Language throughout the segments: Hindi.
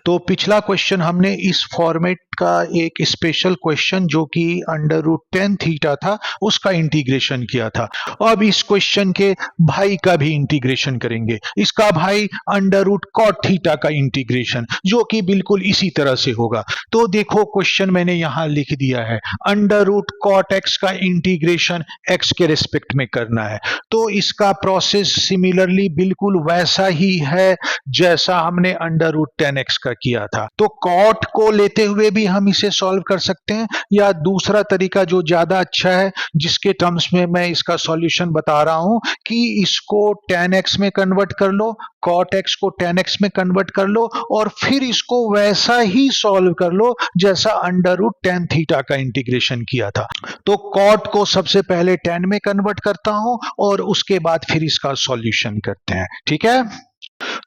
तो पिछला क्वेश्चन हमने इस फॉर्मेट का एक स्पेशल क्वेश्चन जो कि अंडर रूट 10 थीटा था उसका इंटीग्रेशन किया था। अब इस क्वेश्चन के भाई का भी इंटीग्रेशन करेंगे, इसका भाई अंडर रूट कॉट थीटा का इंटीग्रेशन, जो कि बिल्कुल इसी तरह से होगा। तो देखो क्वेश्चन मैंने यहां लिख दिया है, अंडर रूट कॉट एक्स का इंटीग्रेशन एक्स के रिस्पेक्ट में करना है। तो इसका प्रोसेस सिमिलरली बिल्कुल वैसा ही है जैसा हमने अंडर रूट 10x का किया था। तो कॉट को लेते हुए भी हम इसे सॉल्व कर सकते हैं, या दूसरा तरीका जो ज्यादा अच्छा है जिसके टर्म्स में मैं इसका सॉल्यूशन बता रहा हूं कि इसको 10x में कन्वर्ट कर लो, cot x को 10x में कन्वर्ट कर लो और फिर इसको वैसा ही सॉल्व कर लो जैसा अंडर रूट 10 थीटा का इंटीग्रेशन किया था। तो cot को सबसे पहले 10 में कन्वर्ट करता हूं और उसके बाद फिर इसका सॉल्यूशन करते हैं, ठीक है।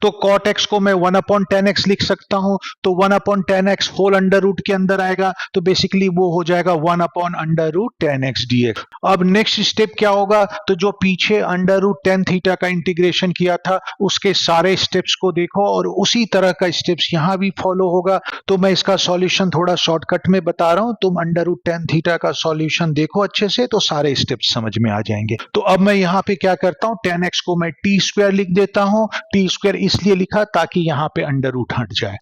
तो cot x को मैं 1/10x लिख सकता हूं, तो 1/10x होल अंडर रूट के अंदर आएगा, तो बेसिकली वो हो जाएगा 1/10x dx। अब नेक्स्ट स्टेप क्या होगा, तो जो पीछे अंडर रूट 10 थीटा का इंटीग्रेशन किया था उसके सारे स्टेप्स को देखो और उसी तरह का स्टेप्स यहां भी फॉलो होगा। तो मैं इसका सॉल्यूशन थोड़ा शॉर्टकट में बता रहा हूं, तुम अंडर रूट 10 थीटा का सॉल्यूशन देखो अच्छे से तो सारे स्टेप्स समझ में आ जाएंगे। तो अब मैं यहां पे क्या करता हूं, 10x को मैं टी स्क्वायर लिख देता हूं, टी स्क्वायर इसलिए लिखा ताकि यहां पे अंडर रूट हट जाए।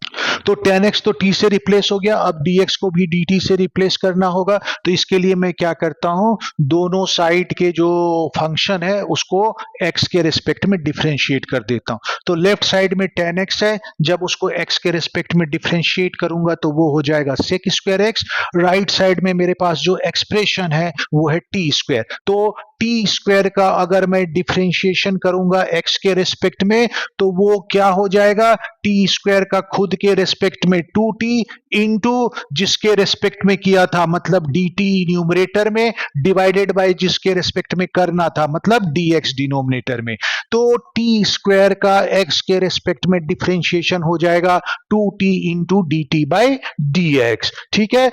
तो 10x तो t से रिप्लेस हो गया, अब dx को भी dt से रिप्लेस करना होगा। तो इसके लिए मैं क्या करता हूं, दोनों साइड के जो फंक्शन है उसको x के रिस्पेक्ट में डिफरेंशिएट कर देता हूं। तो लेफ्ट साइड में 10x है, जब उसको x के रिस्पेक्ट में डिफरेंशिएट करूंगा तो वो हो जाएगा sec square x। Right side में मेरे पास जो एक्सप्रेशन है वो है टी स्क्वायर। तो टी स्क्वायर का अगर मैं डिफरेंशिएशन करूंगा x के रिस्पेक्ट में तो वो क्या हो जाएगा, टी स्क्वायर का खुद के रिस्पेक्ट में 2t इंटू जिसके रिस्पेक्ट में किया था मतलब dt न्यूमरेटर में, डिवाइडेड बाय जिसके रिस्पेक्ट में करना था मतलब dx डिनोमिनेटर में। तो टी स्क्वायर का x के रिस्पेक्ट में डिफरेंशिएशन हो जाएगा 2t into dt bye dx, ठीक है।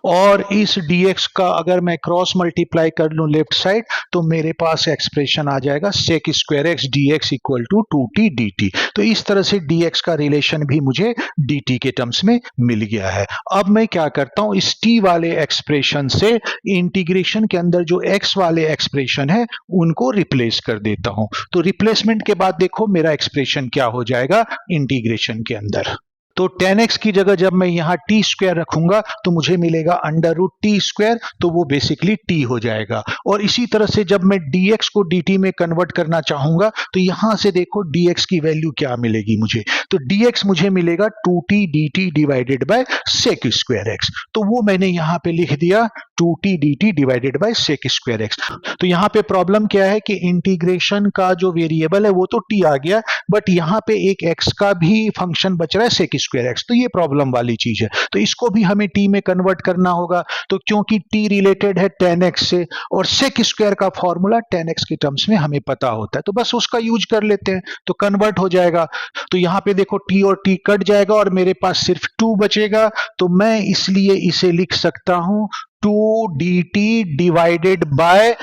और इस dx का अगर मैं क्रॉस मल्टीप्लाई कर लूं लेफ्ट साइड तो मेरे पास एक्सप्रेशन आ जाएगा sec square x dx equal to 2t dt। तो इस तरह से dx का रिलेशन भी मुझे dt के टर्म्स में मिल गया है। अब मैं क्या करता हूं, इस t वाले एक्सप्रेशन से इंटीग्रेशन के अंदर जो x वाले एक्सप्रेशन है उनको रिप्लेस कर देता हूं। तो रिप्लेसमेंट के बाद देखो मेरा एक्सप्रेशन क्या हो जाएगा इंटीग्रेशन के अंदर। तो 10x की जगह जब मैं यहां टी स्क्वायर रखूंगा तो मुझे मिलेगा अंडर रूट टी स्क्वायर, तो वो बेसिकली t हो जाएगा। और इसी तरह से जब मैं dx को dt में कन्वर्ट करना चाहूंगा तो यहां से देखो dx की वैल्यू क्या मिलेगी मुझे, तो dx मुझे मिलेगा 2t dt divided bye sec square x। तो वो मैंने यहां पे लिख दिया 2t dt divided bye sec square x। तो यहां पे प्रॉब्लम क्या है कि इंटीग्रेशन का जो वेरिएबल है वो तो t आ गया, बट यहां पे एक x का भी फंक्शन बच रहा है sec स्क्वायर एक्स, तो ये प्रॉब्लम वाली चीज है। तो इसको भी हमें टी में कन्वर्ट करना होगा। तो क्योंकि टी रिलेटेड है 10x से और sec स्क्वायर का फॉर्मूला 10x के टर्म्स में हमें पता होता है, तो बस उसका यूज कर लेते हैं तो कन्वर्ट हो जाएगा। तो यहां पे देखो t और t कट जाएगा और मेरे पास सिर्फ 2 बचेगा, तो मैं इसलिए इसे लिख सकता हूं 2dt डिवाइडेड बाय,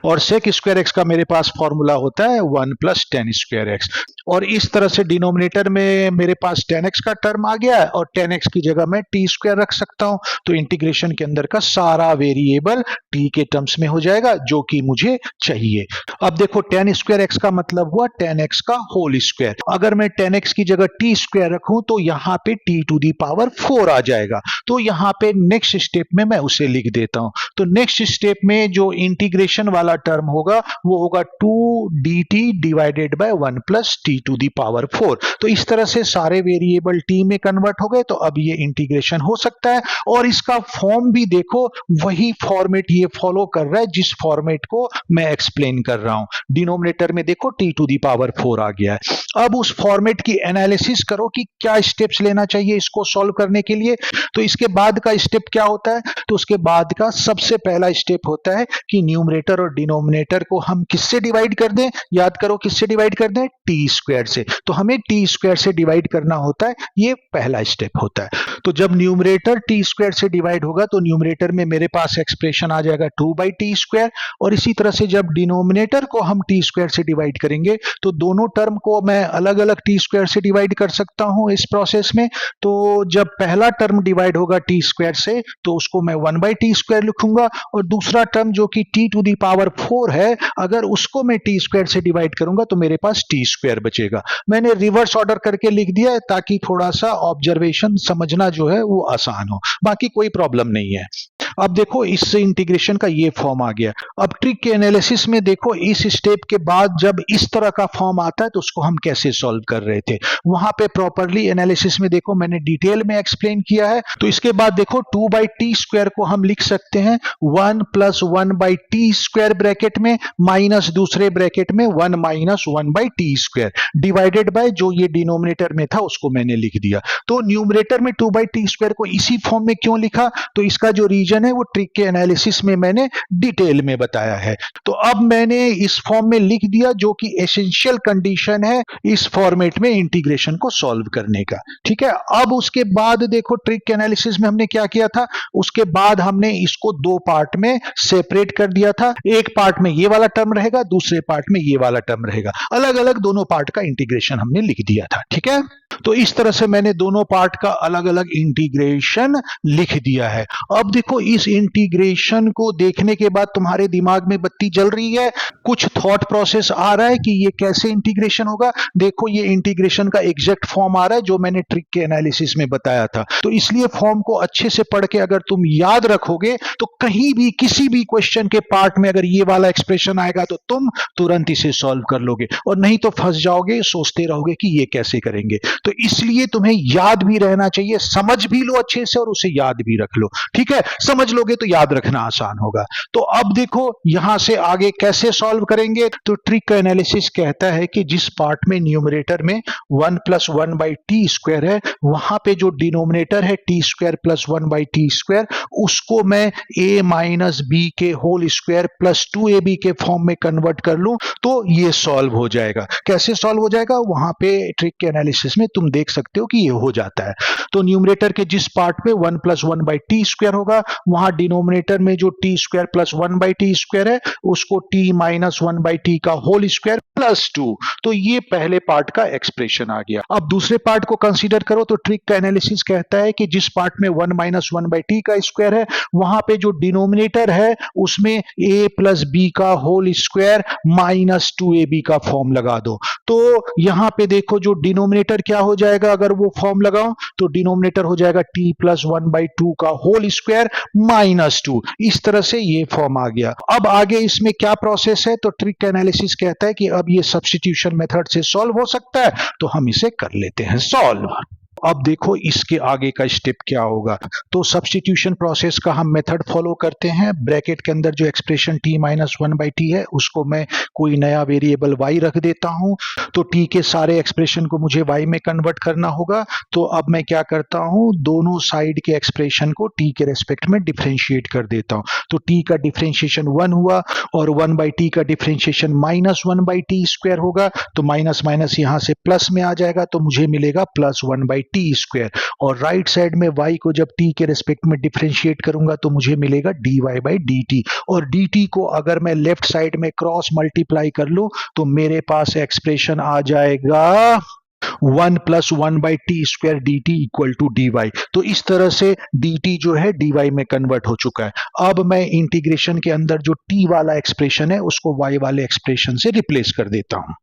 और sec स्क्वायर एक्स का मेरे पास फॉर्मूला होता है 1 + tan स्क्वायर एक्स। और इस तरह से डिनोमिनेटर में मेरे पास 10x का टर्म आ गया है और 10x की जगह मैं टी स्क्वायर रख सकता हूं। तो इंटीग्रेशन के अंदर का सारा वेरिएबल t के टर्म्स में हो जाएगा जो कि मुझे चाहिए। अब देखो tan स्क्वायर एक्स का मतलब हुआ 10x का होल स्क्वायर। अगर मैं 10x की जगह टी स्क्वायर रखूं तो यहां पे t टू दी पावर 4 आ जाएगा। तो यहां पे नेक्स्ट स्टेप में मैं उसे लिख देता हूं। तो नेक्स्ट स्टेप में जो इंटीग्रेशन वाला टर्म होगा वो होगा 2dt divided by 1 + t to the power 4। तो इस तरह से सारे वेरिएबल t में कन्वर्ट हो गए, तो अब ये इंटीग्रेशन हो सकता है। और इसका फॉर्म भी देखो, वही फॉर्मेट ये फॉलो कर रहा है जिस फॉर्मेट को मैं एक्सप्लेन कर रहा हूं। डिनोमिनेटर में देखो t टू दी पावर 4 आ गया है। अब उस फॉर्मेट की एनालिसिस करो कि क्या स्टेप्स लेना चाहिए इसको सॉल्व करने के लिए। तो इसके बाद का स्टेप क्या होता है, तो उसके बाद का सबसे पहला स्टेप होता है कि न्यूमरेटर और डिनोमिनेटर को हम किससे डिवाइड कर दें, याद करो किससे डिवाइड कर दें, टी स्क्वायर से। तो हमें टी स्क्वायर से डिवाइड करना होता है, ये पहला स्टेप होता है। तो जब न्यूमरेटर टी स्क्वायर से डिवाइड होगा तो न्यूमरेटर में मेरे पास एक्सप्रेशन आ जाएगा 2/t²। और इसी तरह से जब डिनोमिनेटर को हम टी स्क्वायर से डिवाइड करेंगे तो दोनों टर्म को मैं अलग अलग टी स्क्वायर से डिवाइड कर सकता हूं इस प्रोसेस में। तो जब पहला टर्म डिवाइड होगा टी स्क्वायर से तो उसको मैं 1/t² लिखूंगा, और दूसरा टर्म जो कि t⁴ है, अगर उसको मैं टी स्क्वायर से डिवाइड करूंगा तो मेरे पास t² बचेगा। मैंने रिवर्स ऑर्डर करके लिख दिया है ताकि थोड़ा सा ऑब्जर्वेशन समझना जो है वो आसान हो, बाकी कोई प्रॉब्लम नहीं है। अब देखो इस इंटीग्रेशन का ये फॉर्म आ गया। अब ट्रिक के एनालिसिस में देखो इस स्टेप के बाद जब इस तरह का फॉर्म आता है तो उसको हम कैसे सॉल्व कर रहे थे, वहां पे प्रॉपरली एनालिसिस में देखो मैंने डिटेल में एक्सप्लेन किया है। तो इसके बाद देखो 2/t² को हम लिख सकते हैं 1 + 1/t² ब्रैकेट में माइनस दूसरे ब्रैकेट में 1 - 1/t² डिवाइडेड बाय जो ये डिनोमिनेटर में था उसको मैंने लिख दिया। तो न्यूमरेटर में 2/t² को इसी फॉर्म में क्यों लिखा, तो इसका जो रीजन है वो ट्रिक के एनालिसिस में मैंने डिटेल में बताया है। तो अब मैंने इस फॉर्म में लिख दिया जो कि एसेंशियल कंडीशन है इस फॉर्मेट में इंटीग्रेशन को सॉल्व करने का। ठीक है, अब उसके बाद देखो ट्रिक के एनालिसिस में हमने क्या किया था, उसके बाद हमने इसको दो पार्ट में सेपरेट कर दिया था। एक पार्ट में ये वाला टर्म रहेगा, दूसरे पार्ट में ये वाला टर्म रहेगा, अलग अलग दोनों पार्ट का इंटीग्रेशन हमने लिख दिया था। ठीक है, तो इस तरह से मैंने दोनों पार्ट का अलग अलग इंटीग्रेशन लिख दिया है। अब देखो इस इंटीग्रेशन को देखने के बाद तुम्हारे दिमाग में बत्ती जल रही है, कुछ थॉट प्रोसेस आ रहा है कि ये कैसे इंटीग्रेशन होगा। देखो ये इंटीग्रेशन का एग्जैक्ट फॉर्म आ रहा है जो मैंने ट्रिक के एनालिसिस में बताया था। तो इसलिए फॉर्म को अच्छे से पढ़ के अगर तुम याद रखोगे तो कहीं भी किसी भी क्वेश्चन के पार्ट में अगर ये वाला एक्सप्रेशन आएगा तो तुम तुरंत इसे सॉल्व कर लोगे, और नहीं तो फंस जाओगे, सोचते रहोगे कि ये कैसे करेंगे। तो इसलिए तुम्हें याद भी रहना चाहिए, समझ भी लो अच्छे से और उसे याद भी रख लो। ठीक है, समझ लोगे तो याद रखना आसान होगा। तो अब देखो यहां से आगे कैसे सॉल्व करेंगे, तो ट्रिक का एनालिसिस कहता है कि जिस पार्ट में न्यूमरेटर में 1 + 1/t² है, वहां पे जो डिनोमिनेटर है t² + 1/t², उसको मैं a - b के होल स्क्वायर प्लस 2ab के फॉर्म में कन्वर्ट कर लूं तो ये सॉल्व हो जाएगा। कैसे सॉल्व हो जाएगा, वहां पे ट्रिक के एनालिसिस में तुम देख सकते हो कि ये हो जाता है। तो न्यूमरेटर के जिस पार्ट पे 1 + 1/t² होगा, वहां डिनोमिनेटर में जो t² + 1/t² है उसको t - 1/t का होल स्क्वायर प्लस 2। तो ये पहले पार्ट का एक्सप्रेशन आ गया। अब दूसरे पार्ट को कंसीडर करो। तो ट्रिक का एनालिसिस कहता है कि जिस पार्ट में 1 - 1/t का स्क्वायर है, वहां पे जो डिनोमिनेटर है उसमें a + b का होल स्क्वायर माइनस 2ab का फॉर्म लगा दो। तो यहां पे देखो जो डिनोमिनेटर क्या हो जाएगा, अगर वो फॉर्म लगाओ तो डिनोमिनेटर हो जाएगा t + 1/2 का होल स्क्वायर माइनस 2। इस तरह से ये फॉर्म आ गया। अब आगे इसमें क्या प्रोसेस है, तो ट्रिक का एनालिसिस कहता है कि अब ये सब्स्टिट्यूशन मेथड से सॉल्व हो सकता है, तो हम इसे कर लेते हैं सॉल्व। अब देखो इसके आगे का स्टेप क्या होगा। तो सब्स्टिट्यूशन प्रोसेस का हम मेथड फॉलो करते हैं। ब्रैकेट के अंदर जो एक्सप्रेशन t - 1/t है उसको मैं कोई नया वेरिएबल y रख देता हूं। तो t के सारे एक्सप्रेशन को मुझे y में कन्वर्ट करना होगा। तो अब मैं क्या करता हूं, दोनों साइड के एक्सप्रेशन को t के रेस्पेक्ट में डिफरेंशिएट कर देता हूं। तो t का डिफरेंशिएशन 1 हुआ और 1/t का डिफरेंशिएशन -1/t² होगा। तो माइनस माइनस यहां से प्लस में आ जाएगा, तो मुझे मिलेगा +1/t²। और राइट साइड में y को जब t के रेस्पेक्ट में डिफरेंशिएट करूंगा तो मुझे मिलेगा dy/dt। और dt को अगर मैं लेफ्ट साइड में क्रॉस मल्टीप्लाई कर लूं तो मेरे पास एक्सप्रेशन आ जाएगा 1 + 1/t² dt = dy। तो इस तरह से dt जो है dy में कन्वर्ट हो चुका है। अब मैं इंटीग्रेशन के अंदर जो t वाला एक्सप्रेशन है उसको y वाले एक्सप्रेशन से रिप्लेस कर देता हूं।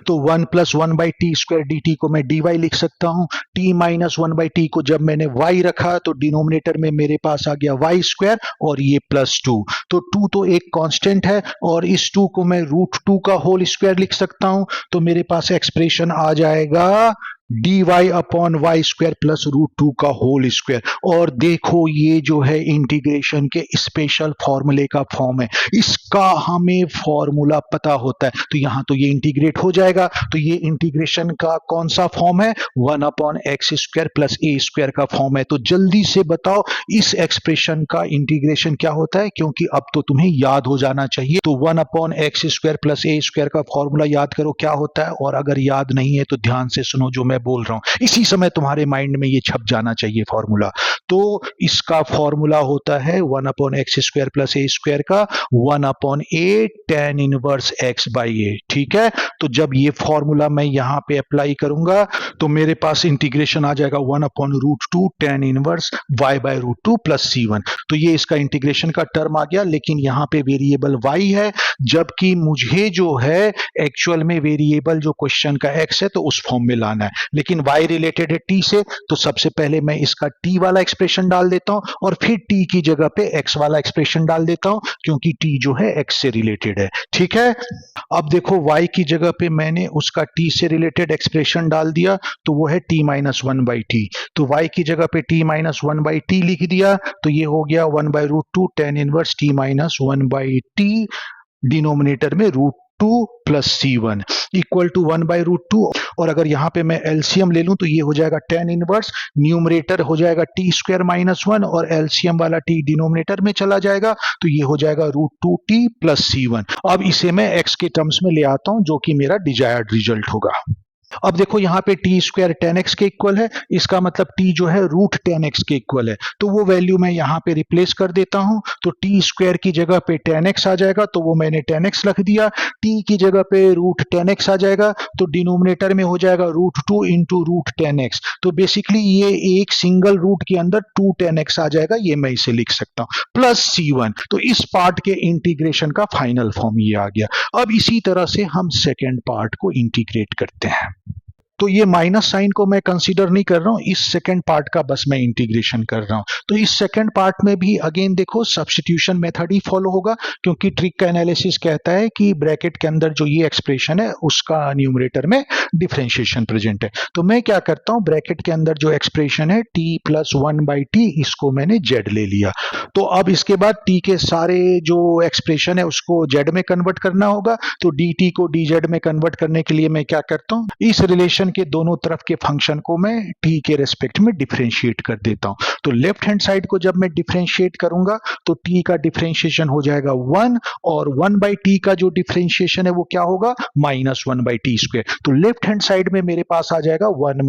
तो 1 + 1/t² dt को मैं dy लिख सकता हूं। t - 1/t को जब मैंने y रखा तो डिनोमिनेटर में मेरे पास आ गया y² और ये +2। तो 2 तो एक कांस्टेंट है और इस 2 को मैं √2 का होल स्क्वायर लिख सकता हूं। तो मेरे पास एक्सप्रेशन आ जाएगा dy/y² प्लस √2 का होल स्क्वायर। और देखो ये जो है इंटीग्रेशन के स्पेशल फॉर्मूले का फॉर्म है, इसका हमें फॉर्मूला पता होता है। तो यहां तो ये इंटीग्रेट हो जाएगा। तो ये इंटीग्रेशन का कौन सा फॉर्म है, 1/x² प्लस a² का फॉर्म है। तो जल्दी से बताओ इस एक्सप्रेशन का इंटीग्रेशन क्या होता है, क्योंकि अब तो तुम्हें याद हो जाना चाहिए। तो 1/x² प्लस a² का फॉर्मूला याद करो क्या होता है, और अगर याद नहीं है तो ध्यान से सुनो जो मैं बोल रहा हूं, इसी समय तुम्हारे माइंड में ये छप जाना चाहिए फॉर्मूला। तो इसका फॉर्मूला होता है 1/x² + a² का 1/a tan inverse x by a। ठीक है, तो जब ये फॉर्मूला मैं यहां पे अप्लाई करूंगा तो मेरे पास इंटीग्रेशन आ जाएगा 1/√2 tan inverse y by √2 + c1। तो ये इसका इंटीग्रेशन का टर्म आ गया, लेकिन यहाँ पे वेरिएबल y है, जबकि मुझे जो है एक्चुअल में वेरिएबल जो क्वेश्चन का x है तो उस फॉर्म में लाना है, लेकिन y रिलेटेड है t से, तो सबसे पहले मैं इसका t वाला एक्सप्रेशन डाल देता हूं और फिर t की जगह पे x वाला एक्सप्रेशन डाल देता हूं, क्योंकि t जो है x से रिलेटेड है। ठीक है, अब देखो y की जगह पे मैंने उसका t से रिलेटेड एक्सप्रेशन डाल दिया, तो वो है t-1/t। तो y की जगह पे t-1/t लिख दिया, तो ये हो गया 1/√2 tan इनवर्स t-1/t, डिनोमिनेटर में √2 + c1 इक्वल टू 1/√2। और अगर यहाँ पे मैं एलसीएम ले लूं तो ये हो जाएगा tan इनवर्स, न्यूमरेटर हो जाएगा t² - 1 और एलसीएम वाला t डिनोमिनेटर में चला जाएगा, तो ये हो जाएगा √2t + c1। अब इसे मैं x के टर्म्स में ले आता हूं, जो कि मेरा डिजायर्ड रिजल्ट होगा। अब देखो यहाँ पे t² tan x के इक्वल है, इसका मतलब t जो है √tan x के इक्वल है, तो वो वैल्यू मैं यहाँ पे रिप्लेस कर देता हूँ। तो t² की जगह पे tan x आ जाएगा, तो वो मैंने tan x रख दिया। t की जगह पे √tan x आ जाएगा, तो डिनोमिनेटर में हो जाएगा √2 × √tan x। तो बेसिकली ये एक सिंगल रूट के अंदर 2 tan x आ जाएगा, ये मैं इसे लिख सकता हूँ, प्लस c1। तो इस पार्ट के इंटीग्रेशन का फाइनल फॉर्म ये आ गया। अब इसी तरह से हम सेकेंड पार्ट को इंटीग्रेट करते हैं। तो ये माइनस साइन को मैं कंसीडर नहीं कर रहा हूं, इस सेकंड पार्ट का बस मैं इंटीग्रेशन कर रहा हूं। तो इस सेकंड पार्ट में भी अगेन देखो सब्स्टिट्यूशन मेथड ही फॉलो होगा, क्योंकि ट्रिक का एनालिसिस कहता है कि ब्रैकेट के अंदर जो ये एक्सप्रेशन है उसका न्यूमरेटर में डिफरेंशिएशन प्रेजेंट है। तो मैं क्या करता हूं, ब्रैकेट के अंदर जो एक्सप्रेशन है t + 1/t, इसको मैंने z ले लिया। तो अब इसके बाद t के सारे जो एक्सप्रेशन है उसको z में कन्वर्ट करना होगा। तो dt को dz में कन्वर्ट करने के लिए मैं क्या करता हूं, इस रिलेशन के दोनों तरफ के फंक्शन को मैं t के रेस्पेक्ट में डिफरेंशिएट कर देता हूं। तो लेफ्ट हैंड साइड को जब मैं डिफरेंशिएट करूंगा तो t का डिफरेंशिएशन हो जाएगा 1, और 1/t का जो डिफरेंशिएशन है वो क्या होगा, -1/t²। तो लेफ्ट हैंड साइड में मेरे पास आ जाएगा 1 -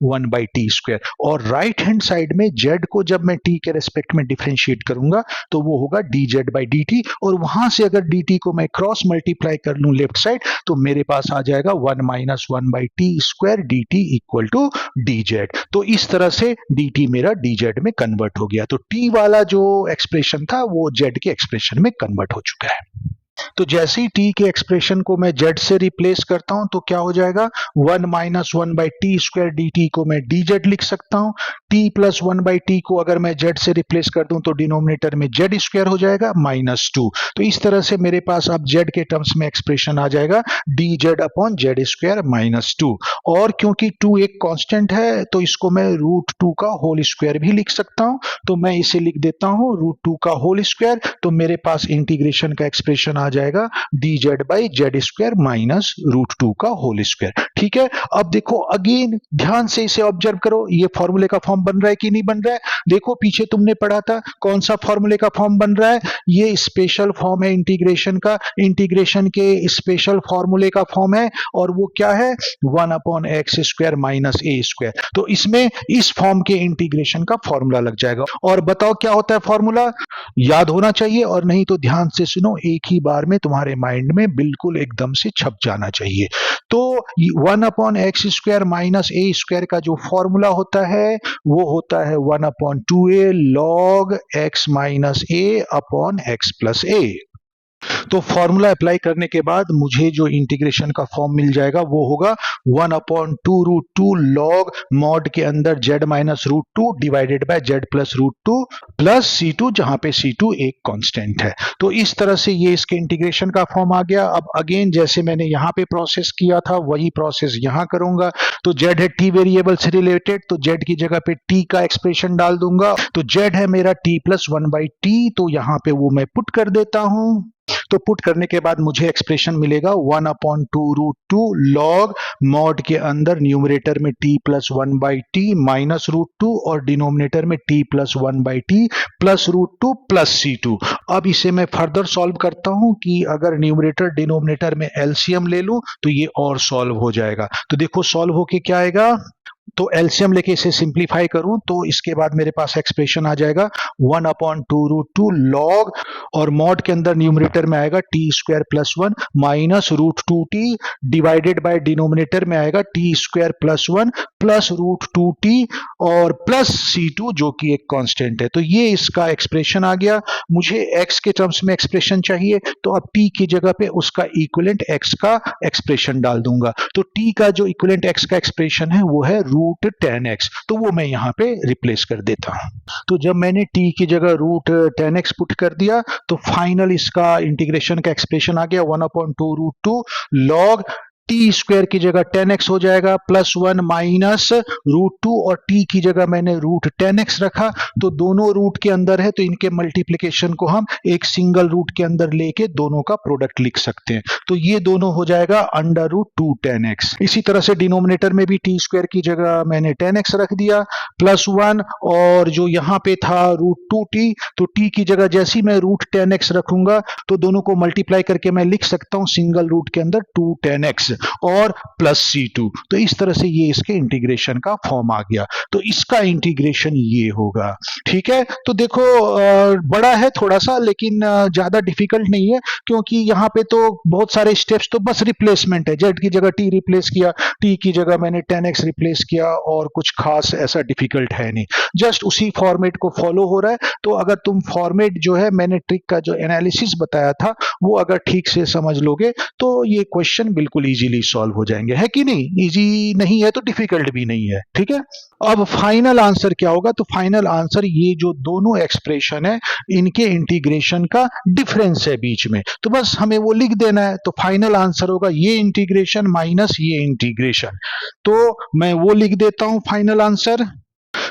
1/t², और राइट हैंड साइड में z को जब मैं t के रेस्पेक्ट में डिफरेंशिएट करूंगा तो वो होगा dz/dt, और वहां से अगर dt को मैं क्रॉस मल्टीप्लाई कर लूं लेफ्ट साइड, तो मेरे पास आ जाएगा 1 - 1/t² dt equal to dz। तो इस तरह से dt मेरा dz में कन्वर्ट हो गया। तो t वाला जो एक्सप्रेशन था वो z के एक्सप्रेशन में कन्वर्ट हो चुका है। तो जैसे ही t के एक्सप्रेशन को मैं z से रिप्लेस करता हूं तो क्या हो जाएगा, 1 - 1/t² dt को मैं dz लिख सकता हूं। t + 1/t को अगर मैं z से रिप्लेस कर दूं तो डिनोमिनेटर में z² हो जाएगा -2। तो इस तरह से मेरे पास अब z के टर्म्स में एक्सप्रेशन आ जाएगा dz/z² -2। और क्योंकि 2 एक कांस्टेंट है तो इसको मैं √2 का होल स्क्वायर भी लिख सकता हूं। तो मैं इसे लिख देता हूं √2 का होल स्क्वायर। तो मेरे पास इंटीग्रेशन का एक्सप्रेशन आ जाएगा dz/z² -√2 का होल स्क्वायर। ठीक है, अब देखो अगेन ध्यान से इसे ऑब्जर्व करो, ये फॉर्मूले का फॉर्म बन रहा है कि नहीं बन रहा है। देखो पीछे तुमने पढ़ा था कौन सा फॉर्मूले का फॉर्म बन रहा है, ये स्पेशल फॉर्म है इंटीग्रेशन का, इंटीग्रेशन के स्पेशल फॉर्मूले का फॉर्म है, और वो क्या है, 1/x² - a²। तो इसमें इस फॉर्म के इंटीग्रेशन का फॉर्मूला लग जाएगा। और बताओ क्या होता है फॉर्मूला, याद होना चाहिए, और नहीं तो ध्यान से सुनो, एक ही बार में तुम्हारे माइंड में बिल्कुल एकदम से छप जाना चाहिए। तो 1/x² - a² का जो फॉर्मूला होता है वो होता है 1/2a log x - a x + a। तो फॉर्मूला अप्लाई करने के बाद मुझे जो इंटीग्रेशन का फॉर्म मिल जाएगा वो होगा 1/2√2 log मॉड के अंदर z -√2 divided by z +√2 plus c2, जहां पे c2 एक कांस्टेंट है। तो इस तरह से ये इसके इंटीग्रेशन का फॉर्म आ गया। अब अगेन जैसे मैंने यहाँ पे प्रोसेस किया था वही प्रोसेस यहाँ करूंगा। तो z है t वेरिएबल से रिलेटेड, तो z की जगह पे t का एक्सप्रेशन डाल दूंगा। तो z है मेरा t + 1/t, तो यहाँ पे वो मैं पुट कर देता हूं। तो पुट करने के बाद मुझे एक्सप्रेशन मिलेगा 1/2√2 लॉग मॉड के अंदर न्यूमरेटर में t प्लस 1/t माइनस √2 और डिनोमिनेटर में t plus 1/t plus √2 plus c2। अब इसे मैं फर्दर सॉल्व करता हूं कि अगर न्यूमरेटर डिनोमिनेटर में एलसीएम ले लूं तो ये और सॉल्व हो जाएगा। तो देखो सॉल्व होके क्या आएगा, तो एलसीएम लेके इसे सिंप्लीफाई करूं तो इसके बाद मेरे पास एक्सप्रेशन आ जाएगा 1/2√2 लॉग और मॉड के अंदर न्यूमरेटर में आएगा t² plus 1 minus √2t divided by denominator में आएगा t² प्लस 1 प्लस √2t और प्लस c2 जो कि एक कांस्टेंट है। तो ये इसका एक्सप्रेशन आ गया। मुझे x के टर्म्स में एक्सप्रेशन चाहिए तो अब t की जगह पे उसका इक्विवेलेंट x का एक्सप्रेशन डाल दूंगा। तो t का जो इक्विवेलेंट x का एक्सप्रेशन है वो है √10x, तो वो मैं यहाँ पे रिप्लेस कर देता हूँ। तो जब मैंने t की जगह √10x पुट कर दिया तो फाइनल इसका इंटीग्रेशन का एक्सप्रेशन आ गया 1/2√2 लॉग t² की जगह 10x हो जाएगा प्लस 1 माइनस √2 और t की जगह मैंने √10x रखा तो दोनों रूट के अंदर है तो इनके मल्टीप्लिकेशन को हम एक सिंगल रूट के अंदर लेके दोनों का प्रोडक्ट लिख सकते हैं। तो ये दोनों हो जाएगा √210x। इसी तरह से डिनोमिनेटर में भी t² की जगह मैंने 10x रख दिया प्लस 1 और जो यहाँ पे था √2t, तो t की जगह जैसी मैं √10x रखूंगा तो दोनों को मल्टीप्लाई करके मैं लिख सकता हूं सिंगल रूट के अंदर 210x और प्लस c2। तो इस तरह से ये इसके इंटीग्रेशन का फॉर्म आ गया। तो इसका इंटीग्रेशन ये होगा। ठीक है, तो देखो बड़ा है थोड़ा सा लेकिन ज्यादा डिफिकल्ट नहीं है क्योंकि यहाँ पे तो बहुत सारे स्टेप्स तो बस रिप्लेसमेंट है। z की जगह t रिप्लेस किया, t की जगह मैंने 10x रिप्लेस किया और कुछ खास ऐसा डिफिकल्ट है नहीं, जस्ट उसी फॉर्मेट को फॉलो हो रहा है। तो अगर तुम फॉर्मेट जो है मैंने ट्रिक का जो एनालिसिस बताया था वो अगर ठीक से समझ लोगे तो ये क्वेश्चन बिल्कुल इजीली सॉल्व हो जाएंगे, है कि नहीं? इजी नहीं है तो डिफिकल्ट भी नहीं है। ठीक है, अब फाइनल आंसर क्या होगा? तो फाइनल आंसर ये जो दोनों एक्सप्रेशन है इनके इंटीग्रेशन का डिफरेंस है बीच में, तो बस हमें वो लिख देना है। तो फाइनल आंसर होगा ये इंटीग्रेशन माइनस ये इंटीग्रेशन। तो मैं वो लिख देता हूं फाइनल आंसर।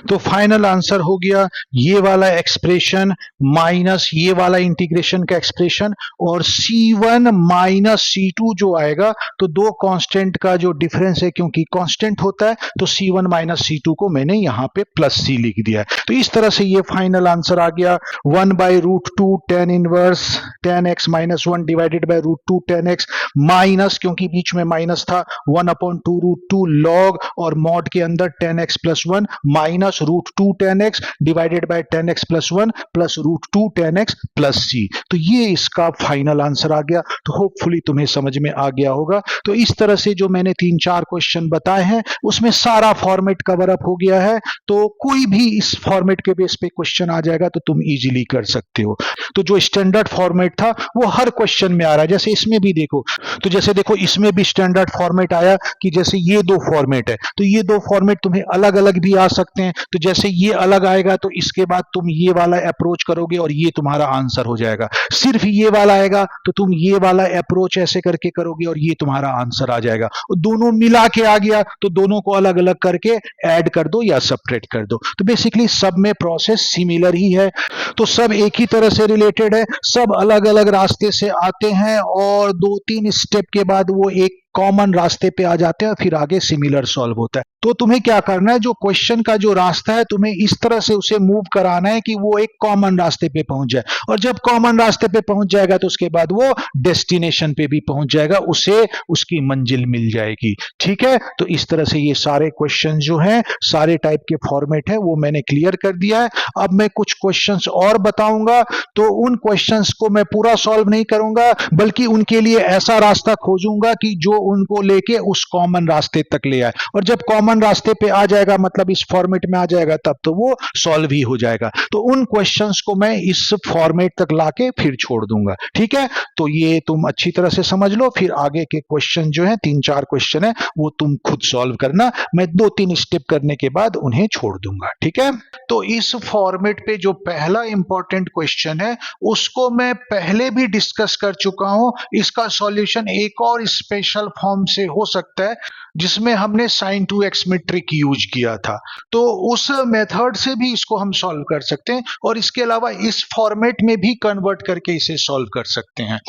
तो फाइनल आंसर हो गया ये वाला एक्सप्रेशन माइनस ये वाला इंटीग्रेशन का एक्सप्रेशन और C1 माइनस C2 जो आएगा, तो दो कांस्टेंट का जो डिफरेंस है क्योंकि कांस्टेंट होता है तो C1 माइनस C2 को मैंने यहां पे प्लस C लिख दिया है। तो इस तरह से ये फाइनल आंसर आ गया 1/√2 tan inverse 10x minus 1 divided bye √2 10x minus, क्योंकि बीच में माइनस था, 1/2√2 लॉग और मॉड के अंदर 10x plus 1 minus √2 10x divided by 10x plus 1 plus √2 10x plus c। तो ये इसका फाइनल आंसर आ गया। तो होपफुली तुम्हें समझ में आ गया होगा। तो इस तरह से जो मैंने 3-4 क्वेश्चन बताए हैं उसमें सारा फॉर्मेट कवर अप हो गया है। तो कोई भी इस फॉर्मेट के बेस पे क्वेश्चन आ जाएगा तो तुम इजीली कर सकते हो। तो जो स्टैंडर्ड फॉर्मेट था वो हर क्वेश्चन में आ रहा है। जैसे इसमें भी देखो, तो जैसे देखो इसमें भी स्टैंडर्ड फॉर्मेट आया कि जैसे ये दो फॉर्मेट है तो ये दो फॉर्मेट तुम्हें अलग अलग भी आ सकते हैं। तो जैसे ये अलग आएगा तो इसके बाद तुम ये वाला अप्रोच करोगे और ये तुम्हारा आंसर हो जाएगा। सिर्फ ये वाला आएगा तो तुम ये वाला अप्रोच ऐसे करके करोगे और ये तुम्हारा आंसर आ जाएगा। और दोनों मिला के आ गया तो दोनों को अलग अलग करके ऐड कर दो या सब्ट्रैक्ट कर दो। तो बेसिकली सब में प्रोसेस सिमिलर ही है। तो सब एक ही तरह से रिलेटेड है, सब अलग अलग रास्ते से आते हैं और 2-3 स्टेप के बाद वो एक कॉमन रास्ते पे आ जाते हैं, फिर आगे सिमिलर सॉल्व होता है। तो तुम्हें क्या करना है, जो क्वेश्चन का जो रास्ता है तुम्हें इस तरह से उसे मूव कराना है कि वो एक कॉमन रास्ते पे पहुंच जाए, और जब कॉमन रास्ते पे पहुंच जाएगा तो उसके बाद वो डेस्टिनेशन पे भी पहुंच जाएगा, उसे उसकी मंजिल मिल जाएगी। ठीक है, तो इस तरह से ये सारे क्वेश्चन जो हैं, सारे टाइप के फॉर्मेट है वो मैंने क्लियर कर दिया है। अब मैं कुछ क्वेश्चंस और बताऊंगा, तो उन क्वेश्चंस को मैं पूरा सॉल्व नहीं करूंगा बल्कि उनके लिए ऐसा रास्ता खोजूंगा कि जो उनको लेके उस कॉमन रास्ते तक ले आए, और जब कॉमन रास्ते पे आ जाएगा मतलब इस फॉर्मेट में आ जाएगा तब तो वो सॉल्व ही हो जाएगा। तो उन क्वेश्चंस को मैं इस फॉर्मेट तक लाके फिर छोड़ दूंगा। ठीक है, तो ये तुम अच्छी तरह से समझ लो। फिर आगे के क्वेश्चन जो है 3-4 क्वेश्चन है वो तुम खुद सॉल्व करना, मैं 2-3 स्टेप करने के बाद उन्हें छोड़ दूंगा। ठीक है, तो इस फॉर्मेट पे जो पहला इंपॉर्टेंट क्वेश्चन है उसको मैं पहले भी डिस्कस कर चुका हूं। इसका सॉल्यूशन एक और स्पेशल फॉर्म से हो सकता है जिसमें हमने sin 2x मैट्रिक्स में ट्रिक यूज किया था, तो उस मेथड से भी इसको हम सॉल्व कर सकते हैं और इसके अलावा इस फॉर्मेट में भी कन्वर्ट करके इसे सॉल्व कर सकते हैं।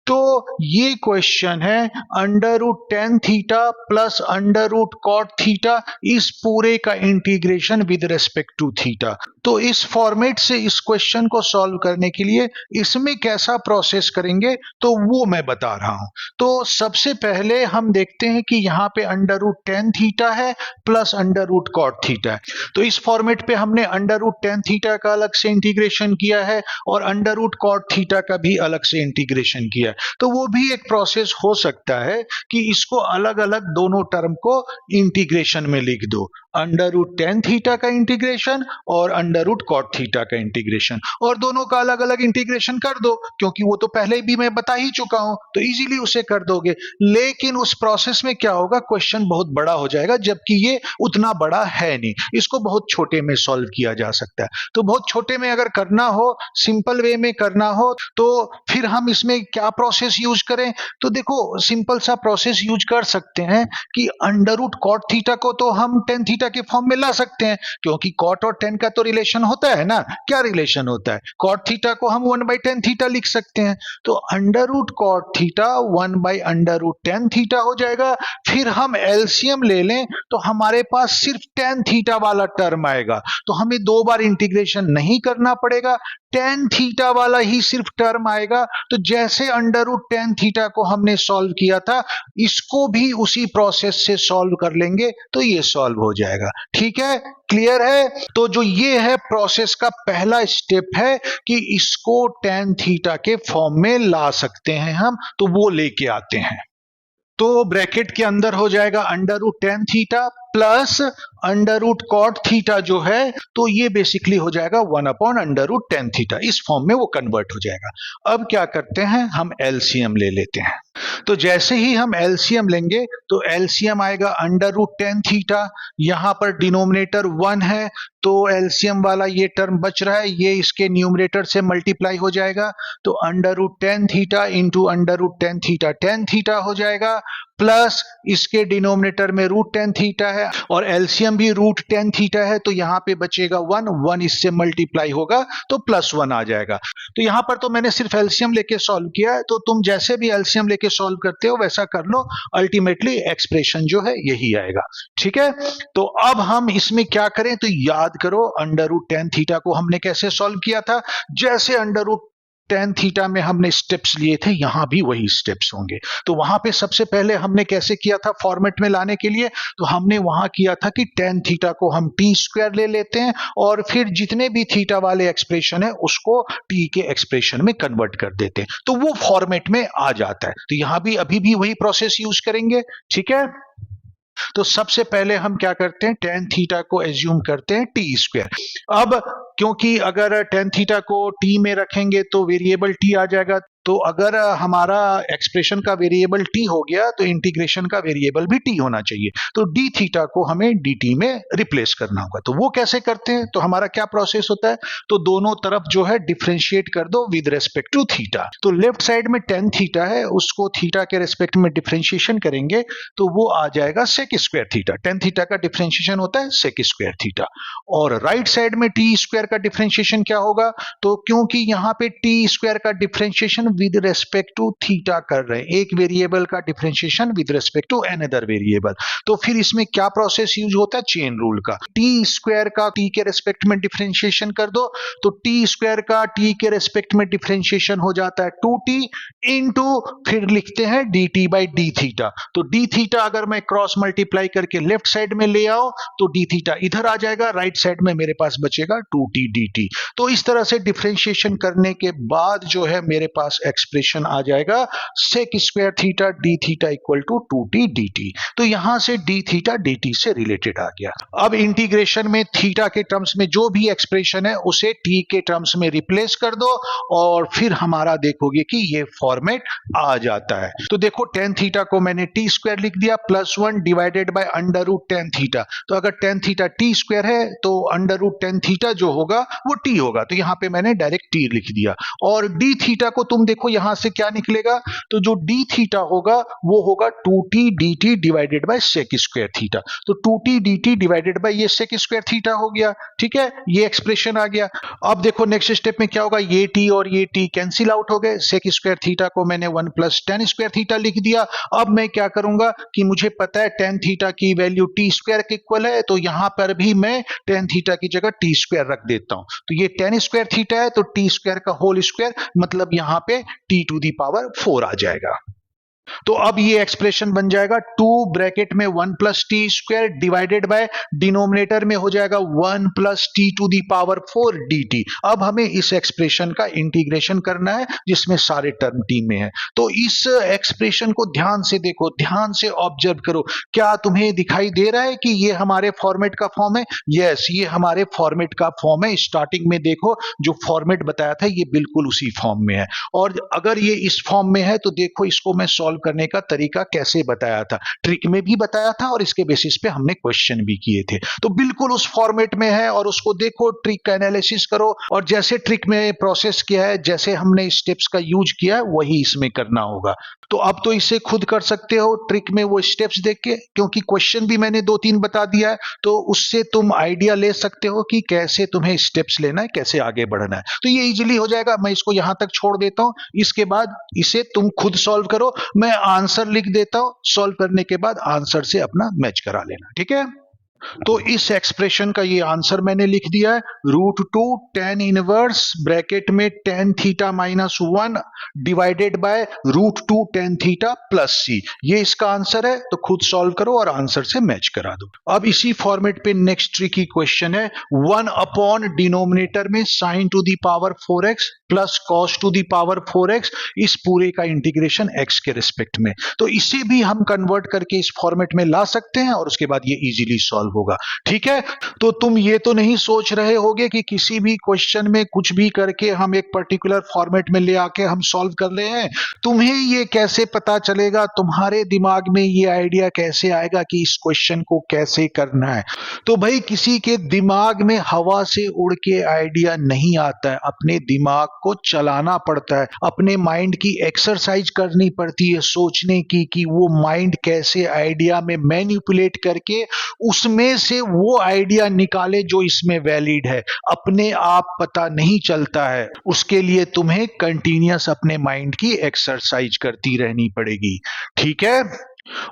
तो ये क्वेश्चन है under root tan theta plus under root cot theta, इस पूरे का integration with respect to theta. तो इस फॉर्मेट से इस क्वेश्चन को सॉल्व करने के लिए इसमें कैसा प्रोसेस करेंगे तो वो मैं बता रहा हूं। तो सबसे पहले हम देखते हैं कि यहां पे अंडर रूट टेन थीटा है plus under root cot theta है। तो इस फॉर्मेट पे हमने अंडर रूट टेन थीटा का अलग से इंटीग्रेशन किया है और अंडर रूट कॉट थीटा का भी अलग से इंटीग्रेशन किया है। तो वो भी एक प्रोसेस हो सकता है कि इसको अलग अलग दोनों टर्म को इंटीग्रेशन में लिख दो, अंडर रूट टेन थीटा का इंटीग्रेशन और अंडर रूट कॉट थीटा का इंटीग्रेशन, और दोनों का अलग अलग इंटीग्रेशन कर दो, क्योंकि वो तो पहले भी मैं बता ही चुका हूं, तो इजीली उसे कर दोगे। लेकिन उस प्रोसेस में क्या होगा, क्वेश्चन बहुत बड़ा हो जाएगा, जबकि ये उतना बड़ा है नहीं, इसको बहुत छोटे में सॉल्व किया जा सकता है। तो बहुत छोटे में अगर करना हो, सिंपल वे में करना हो, तो फिर हम इसमें क्या प्रोसेस यूज करें। तो देखो सिंपल सा प्रोसेस यूज कर सकते हैं कि अंडर रूट कॉट थीटा को तो हम टेन थीटा के फॉर्म में ला सकते हैं, क्योंकि कॉट और टेन का तो रिलेशन होता है ना। क्या रिलेशन होता है, कॉट थीटा को हम 1/10 थीटा लिख सकते हैं, तो under root cot theta 1/√10 theta हो जाएगा। फिर हम एलसीएम ले लें तो हमारे पास सिर्फ टेन थीटा वाला टर्म आएगा, तो हमें दो बार इंटीग्रेशन नहीं करना पड़ेगा, टेन थीटा वाला ही सिर्फ टर्म आएगा। तो जैसे अंडर रूट टेन थीटा को हमने सॉल्व किया था, इसको भी उसी प्रोसेस से सॉल्व कर लेंगे तो ये सॉल्व हो जाएगा। ठीक है, क्लियर है। तो जो ये है प्रोसेस का पहला स्टेप है कि इसको टेन थीटा के फॉर्म में ला सकते हैं हम, तो वो लेके आते हैं। तो ब्रैकेट के अंदर हो जाएगा under root tan theta plus under root cot theta जो है, तो ये बेसिकली हो जाएगा 1/√10 थीटा, इस फॉर्म में वो कन्वर्ट हो जाएगा। अब क्या करते हैं, हम एलसीएम ले लेते हैं। तो जैसे ही हम एलसीएम लेंगे तो एलसीएम आएगा अंडर रूट टेन थीटा, यहां पर डिनोमिनेटर 1 है, तो एलसीएम वाला ये टर्म बच रहा है, ये इसके न्यूमरेटर से मल्टीप्लाई हो जाएगा, तो under root tan theta into under root tan theta tan theta हो जाएगा, प्लस इसके डिनोमिनेटर में रूट टेन थीटा है और एलसीएम भी रूट टेन थीटा है, तो यहां पे बचेगा 1 इससे मल्टीप्लाई होगा तो +1 आ जाएगा। तो यहां पर तो मैंने सिर्फ एलसीएम लेके सॉल्व किया है, तो तुम जैसे भी एलसीएम लेके सॉल्व करते हो वैसा कर लो, अल्टीमेटली एक्सप्रेशन जो है यही आएगा। ठीक है, तो अब हम इसमें क्या करें, तो याद करो अंडर रूट टेन थीटा को हमने कैसे सॉल्व किया था। जैसे अंडर रूट टेन थीटा में हमने स्टेप्स लिए थे, यहां भी वही स्टेप्स होंगे। तो वहां पे सबसे पहले हमने कैसे किया था फॉर्मेट में लाने के लिए, तो हमने वहां किया था कि टेन थीटा को हम टी स्क्वायर ले लेते हैं और फिर जितने भी थीटा वाले एक्सप्रेशन है उसको टी के एक्सप्रेशन में कन्वर्ट कर देते हैं, तो वो फॉर्मेट में आ जाता है। तो यहां भी अभी भी वही प्रोसेस यूज करेंगे। ठीक है, तो सबसे पहले हम क्या करते हैं, टेन थीटा को एज्यूम करते हैं टी स्क्वायर। अब क्योंकि अगर टेन थीटा को टी में रखेंगे तो वेरिएबल टी आ जाएगा, तो अगर हमारा एक्सप्रेशन का वेरिएबल टी हो गया तो इंटीग्रेशन का वेरिएबल भी टी होना चाहिए, तो डी थीटा को हमें डी टी में रिप्लेस करना होगा। तो वो कैसे करते हैं, तो हमारा क्या प्रोसेस होता है, तो दोनों तरफ जो है डिफरेंशिएट कर दो विद रेस्पेक्ट टू थीटा। तो लेफ्ट साइड में टेन थीटा है, उसको थीटा के रेस्पेक्ट में डिफरेंशिएशन करेंगे तो वो आ जाएगा sec square theta. Tan theta का डिफरेंशिएशन होता है सेक स्क्वायर थीटा। और राइट साइड में टी स्क्वायर का डिफरेंशिएशन क्या होगा, तो क्योंकि यहां पे टी स्क्वायर का differentiation with respect to theta कर रहे हैं, एक वेरिएबल का differentiation with respect to another variable, तो फिर इसमें क्या प्रोसेस यूज होता है, चेन रूल का। टी स्क्वायर का टी के रेस्पेक्ट में डिफरेंशिएशन कर दो, तो टी स्क्वायर का टी के रेस्पेक्ट में डिफरेंशिएशन हो जाता है 2t इंटू फिर लिखते हैं dt बाई डी थीटा। तो डी थीटा अगर मैं क्रॉस मल्टीप्लाई करके लेफ्ट साइड में ले आओ तो डी थीटा इधर आ जाएगा, राइट साइड में मेरे पास बचेगा 2t dt। तो इस तरह से डिफरेंशिएशन करने के बाद जो है मेरे पास एक्सप्रेशन आ जाएगा sec square theta d theta equal to 2t dt। तो यहां से डी थीटा dt से रिलेटेड आ गया। अब इंटीग्रेशन में थीटा के टर्म्स में जो भी एक्सप्रेशन है उसे t के टर्म्स में रिप्लेस कर दो और फिर हमारा देखोगे कि ये फॉर्मेट आ जाता है। तो देखो टेन थीटा को मैंने टी स्क्वायर लिख दिया +1 divided by under root tan theta. तो अगर टेन थीटा टी स्क्वायर है तो अंडर रूट टेन थीटा जो होगा वो टी होगा, तो यहां पे मैंने डायरेक्ट टी लिख दिया। और डी थीटा को तुम देखो देखो यहां से क्या निकलेगा, तो जो डी थीटा होगा वो होगा 2t dt divided by sec square theta. तो 2t dt डिवाइडेड बाय ये सेक स्क्वायर थीटा हो गया। ठीक है, ये एक्सप्रेशन आ गया। अब देखो नेक्स्ट स्टेप में क्या होगा, ये t और ये t कैंसिल आउट हो गए, सेक स्क्वायर थीटा को मैंने 1 प्लस टेन स्क्वायर थीटा लिख दिया। अब मैं क्या करूंगा कि मुझे पता है टेन थीटा की वैल्यू टी स्क्वायर के इक्वल है, तो यहां पर भी मैं टेन थीटा की जगह टी स्क्वायर रख देता हूं। तो ये टेन स्क्वायर थीटा है, तो टी स्क्वायर का होल स्क्वायर मतलब यहां पे टी टू दी पावर 4 आ जाएगा। तो अब ये एक्सप्रेशन बन जाएगा 2 ब्रैकेट में 1 plus t square divided by denominator में हो जाएगा 1 plus t to the power 4 dt। अब हमें इस एक्सप्रेशन का इंटीग्रेशन करना है जिसमें सारे टर्म टी में है। तो इस एक्सप्रेशन को ध्यान से देखो, ध्यान से ऑब्जर्व करो। क्या तुम्हें दिखाई दे रहा है कि ये हमारे फॉर्मेट का फॉर्म है? यस, ये हमारे फॉर्मेट का फॉर्म है। स्टार्टिंग में देखो जो फॉर्मेट बताया था ये बिल्कुल उसी फॉर्म में है। और अगर ये इस फॉर्म में है तो देखो इसको मैं सॉल्व करने का तरीका कैसे बताया था, ट्रिक में भी बताया था और इसके बेसिस पे हमने क्वेश्चन भी किए थे। तो बिल्कुल उस फॉर्मेट में है और उसको देखो, ट्रिक का एनालिसिस करो और जैसे ट्रिक में प्रोसेस किया है, जैसे हमने स्टेप्स का यूज किया है वही इसमें करना होगा। तो अब तो इसे खुद कर सकते हो ट्रिक में वो स्टेप्स देख के, क्योंकि क्वेश्चन भी मैंने 2-3 बता दिया है, तो उससे तुम आइडिया ले सकते हो कि कैसे तुम्हें स्टेप्स लेना है, कैसे आगे बढ़ना है। तो ये इजीली हो जाएगा। मैं इसको यहां तक छोड़ देता हूं, इसके बाद इसे तुम खुद सॉल्व करो। मैं आंसर लिख देता हूं, सॉल्व करने के बाद आंसर से अपना मैच करा लेना। ठीक है, तो इस एक्सप्रेशन का ये आंसर मैंने लिख दिया है, √2 tan इनवर्स ब्रैकेट में tan theta minus 1 divided bye √2 tan theta plus c। ये इसका आंसर है। तो खुद सॉल्व करो और आंसर से मैच करा दो। अब इसी फॉर्मेट पे नेक्स्ट ट्रिकी क्वेश्चन है, 1 अपॉन डिनोमिनेटर में sin to the power 4x plus cos to the power 4x, इस पूरे का इंटीग्रेशन x के रिस्पेक्ट में। तो इसे भी हम कन्वर्ट करके इस फॉर्मेट में ला सकते हैं और उसके बाद ये इजीली सॉल्व होगा। ठीक है, तो तुम ये तो नहीं सोच रहे होगे कि किसी भी क्वेश्चन में कुछ भी करके हम एक पर्टिकुलर फॉर्मेट में ले आके हम सॉल्व कर रहे हैं। तुम्हें ये कैसे पता चलेगा, तुम्हारे दिमाग में ये आइडिया कैसे आएगा कि इस क्वेश्चन को कैसे करना है? तो भाई किसी के दिमाग में हवा से उड़ के आइडिया नहीं आता है, अपने दिमाग को चलाना पड़ता है, अपने माइंड की एक्सरसाइज करनी पड़ती है सोचने की कि वो माइंड कैसे आइडिया में मैनिपुलेट करके उसमें से वो आइडिया निकाले जो इसमें वैलिड है। अपने आप पता नहीं चलता है, उसके लिए तुम्हें कंटिन्यूअस अपने माइंड की एक्सरसाइज करती रहनी पड़ेगी। ठीक है,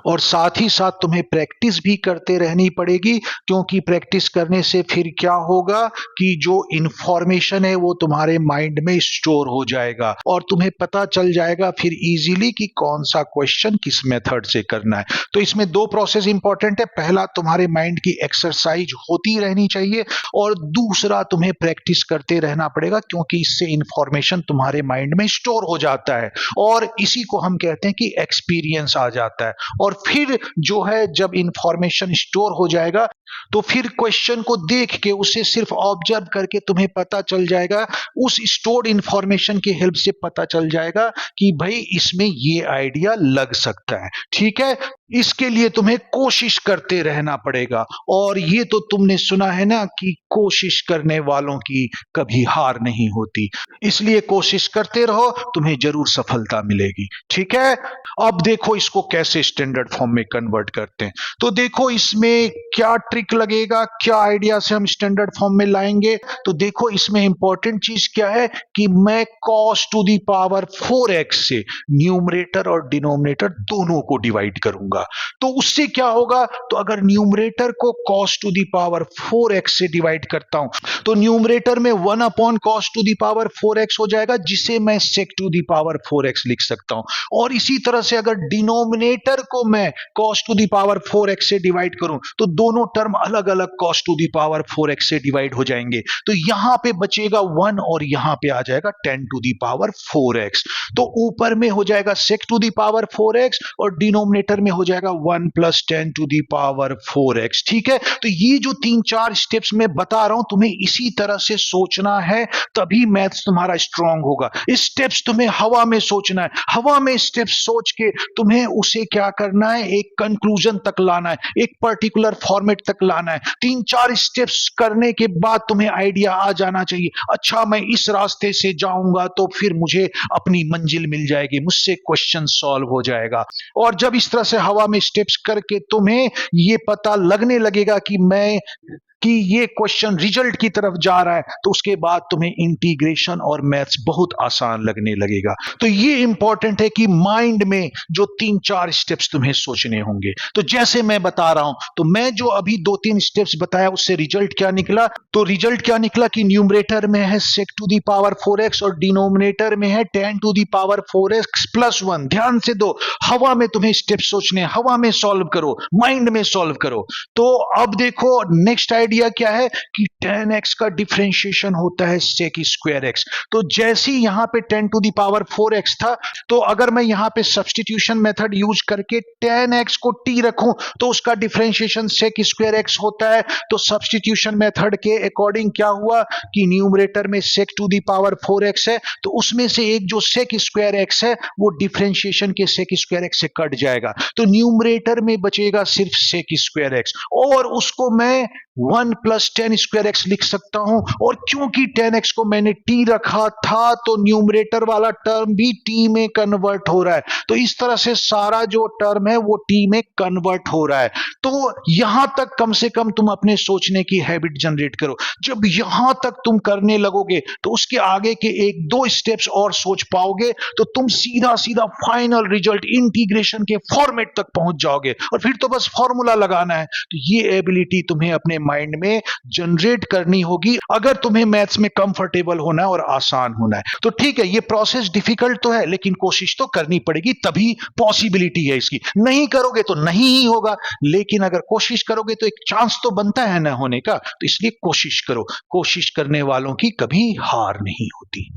और साथ ही साथ तुम्हें प्रैक्टिस भी करते रहनी पड़ेगी, क्योंकि प्रैक्टिस करने से फिर क्या होगा कि जो इंफॉर्मेशन है वो तुम्हारे माइंड में स्टोर हो जाएगा और तुम्हें पता चल जाएगा फिर इजीली कि कौन सा क्वेश्चन किस मेथड से करना है। तो इसमें 2 प्रोसेस इंपॉर्टेंट है, पहला तुम्हारे माइंड की एक्सरसाइज होती रहनी चाहिए और दूसरा तुम्हें प्रैक्टिस करते रहना पड़ेगा, क्योंकि इससे इंफॉर्मेशन तुम्हारे माइंड में स्टोर हो जाता है और इसी को हम कहते हैं कि एक्सपीरियंस आ जाता है। और फिर जो है जब इंफॉर्मेशन स्टोर हो जाएगा तो फिर क्वेश्चन को देख के उसे सिर्फ ऑब्जर्व करके तुम्हें पता चल जाएगा, उस स्टोर्ड इंफॉर्मेशन की हेल्प से पता चल जाएगा कि भाई इसमें ये आइडिया लग सकता है। ठीक है, इसके लिए तुम्हें कोशिश करते रहना पड़ेगा और ये तो तुमने सुना है ना कि कोशिश करने वालों की कभी हार नहीं होती, इसलिए कोशिश करते रहो, तुम्हें जरूर सफलता मिलेगी। ठीक है, अब देखो इसको कैसे स्टैंडर्ड फॉर्म में कन्वर्ट करते हैं। तो देखो इसमें क्या ट्रिक लगेगा, क्या आइडिया से हम स्टैंडर्ड फॉर्म में लाएंगे। तो देखो इसमें इंपॉर्टेंट चीज क्या है कि मैं cos to the power 4x से न्यूमरेटर और डिनोमिनेटर दोनों को डिवाइड करूंगा। तो उससे क्या होगा, तो अगर न्यूमरेटर को cos to the power 4x से डिवाइड करता हूं तो न्यूमरेटर में 1 upon cos to the power 4x हो जाएगा, जिसे मैं sec to the power 4x लिख सकता हूं। और इसी तरह से अगर डिनोमिनेटर को मैं cos to the power 4x से डिवाइड करूं तो दोनों टर्म अलग अलग cos to the power 4x से डिवाइड हो जाएंगे। तो यहां पे बचेगा 1 और यहां पे आ जाएगा 10 टू दी पावर 4x। तो ऊपर में हो जाएगा sec to the power 4x और डिनोमिनेटर में हो जाएगा 1 plus 10 to the power 4x। ठीक है, तो ये जो 3-4 स्टेप्स मैं बता रहा हूं तुम्हें इसी तरह से सोचना है, तभी मैथ्स तुम्हारा स्ट्रांग होगा। स्टेप्स तुम्हें हवा में सोचना है, हवा में स्टेप्स सोच के तुम्हें उसे क्या करना है, एक कंक्लूजन तक लाना है, एक पर्टिकुलर फॉर्मेट तक लाना है। 3-4 स्टेप्स करने के बाद तुम्हें आइडिया आ जाना चाहिए, अच्छा मैं इस रास्ते से जाऊंगा तो फिर मुझे अपनी मंजिल मिल जाएगी, मुझसे क्वेश्चन सॉल्व हो जाएगा। और जब इस तरह से हवा में स्टेप्स करके तुम्हें ये पता लगने लगेगा कि ये क्वेश्चन रिजल्ट की तरफ जा रहा है, तो उसके बाद तुम्हें इंटीग्रेशन और मैथ्स बहुत आसान लगने लगेगा। तो ये इंपॉर्टेंट है कि माइंड में जो 3-4 स्टेप्स तुम्हें सोचने होंगे। तो जैसे मैं बता रहा हूं, तो मैं जो अभी 2-3 स्टेप्स बताया उससे रिजल्ट क्या निकला, तो रिजल्ट क्या निकला कि न्यूमरेटर में है sec to the power 4x और डिनोमिनेटर में है 10 to the power 4x plus 1। ध्यान से दो, हवा में तुम्हें स्टेप सोचने, हवा में सॉल्व करो, माइंड में सॉल्व करो। तो अब देखो नेक्स्ट आइडिया क्या है कि 10x का डिफरेंशिएशन होता है sec स्क्वायर x। तो जैसे ही यहां पे 10 टू दी पावर 4x था, तो अगर मैं यहां पे सब्स्टिट्यूशन मेथड यूज करके 10x को t रखूं तो उसका डिफरेंशिएशन sec स्क्वायर x होता है। तो सब्स्टिट्यूशन मेथड के अकॉर्डिंग क्या हुआ कि न्यूमरेटर में sec to the power 4x है, तो उसमें से एक जो sec स्क्वायर x है वो डिफरेंशिएशन के sec स्क्वायर x से कट जाएगा, तो न्यूमरेटर में बचेगा सिर्फ sec स्क्वायर x, और उसको मैं 1 प्लस 10 स्क्वायर एक्स लिख सकता हूं। और क्योंकि 10x को मैंने t रखा था, तो न्यूमरेटर वाला टर्म भी t में कन्वर्ट हो रहा है। तो इस तरह से सारा जो टर्म है वो t में कन्वर्ट हो रहा है। तो यहां तक कम से कम तुम अपने सोचने की हैबिट जनरेट करो। जब यहां तक तुम करने लगोगे तो उसके आगे के 1-2 स्टेप्स और सोच पाओगे, तो तुम सीधा सीधा फाइनल रिजल्ट इंटीग्रेशन के फॉर्मेट तक पहुंच जाओगे, और फिर तो बस फॉर्मूला लगाना है। तो ये एबिलिटी तुम्हें अपने माइंड में जनरेट करनी होगी अगर तुम्हें मैथ्स में कंफर्टेबल होना है और आसान होना है। तो ठीक है, ये प्रोसेस डिफिकल्ट तो है, लेकिन कोशिश तो करनी पड़ेगी, तभी पॉसिबिलिटी है इसकी। नहीं करोगे तो नहीं ही होगा, लेकिन अगर कोशिश करोगे तो एक चांस तो बनता है ना होने का। तो इसलिए कोशिश करो, कोशिश करने वालों की कभी हार नहीं होती।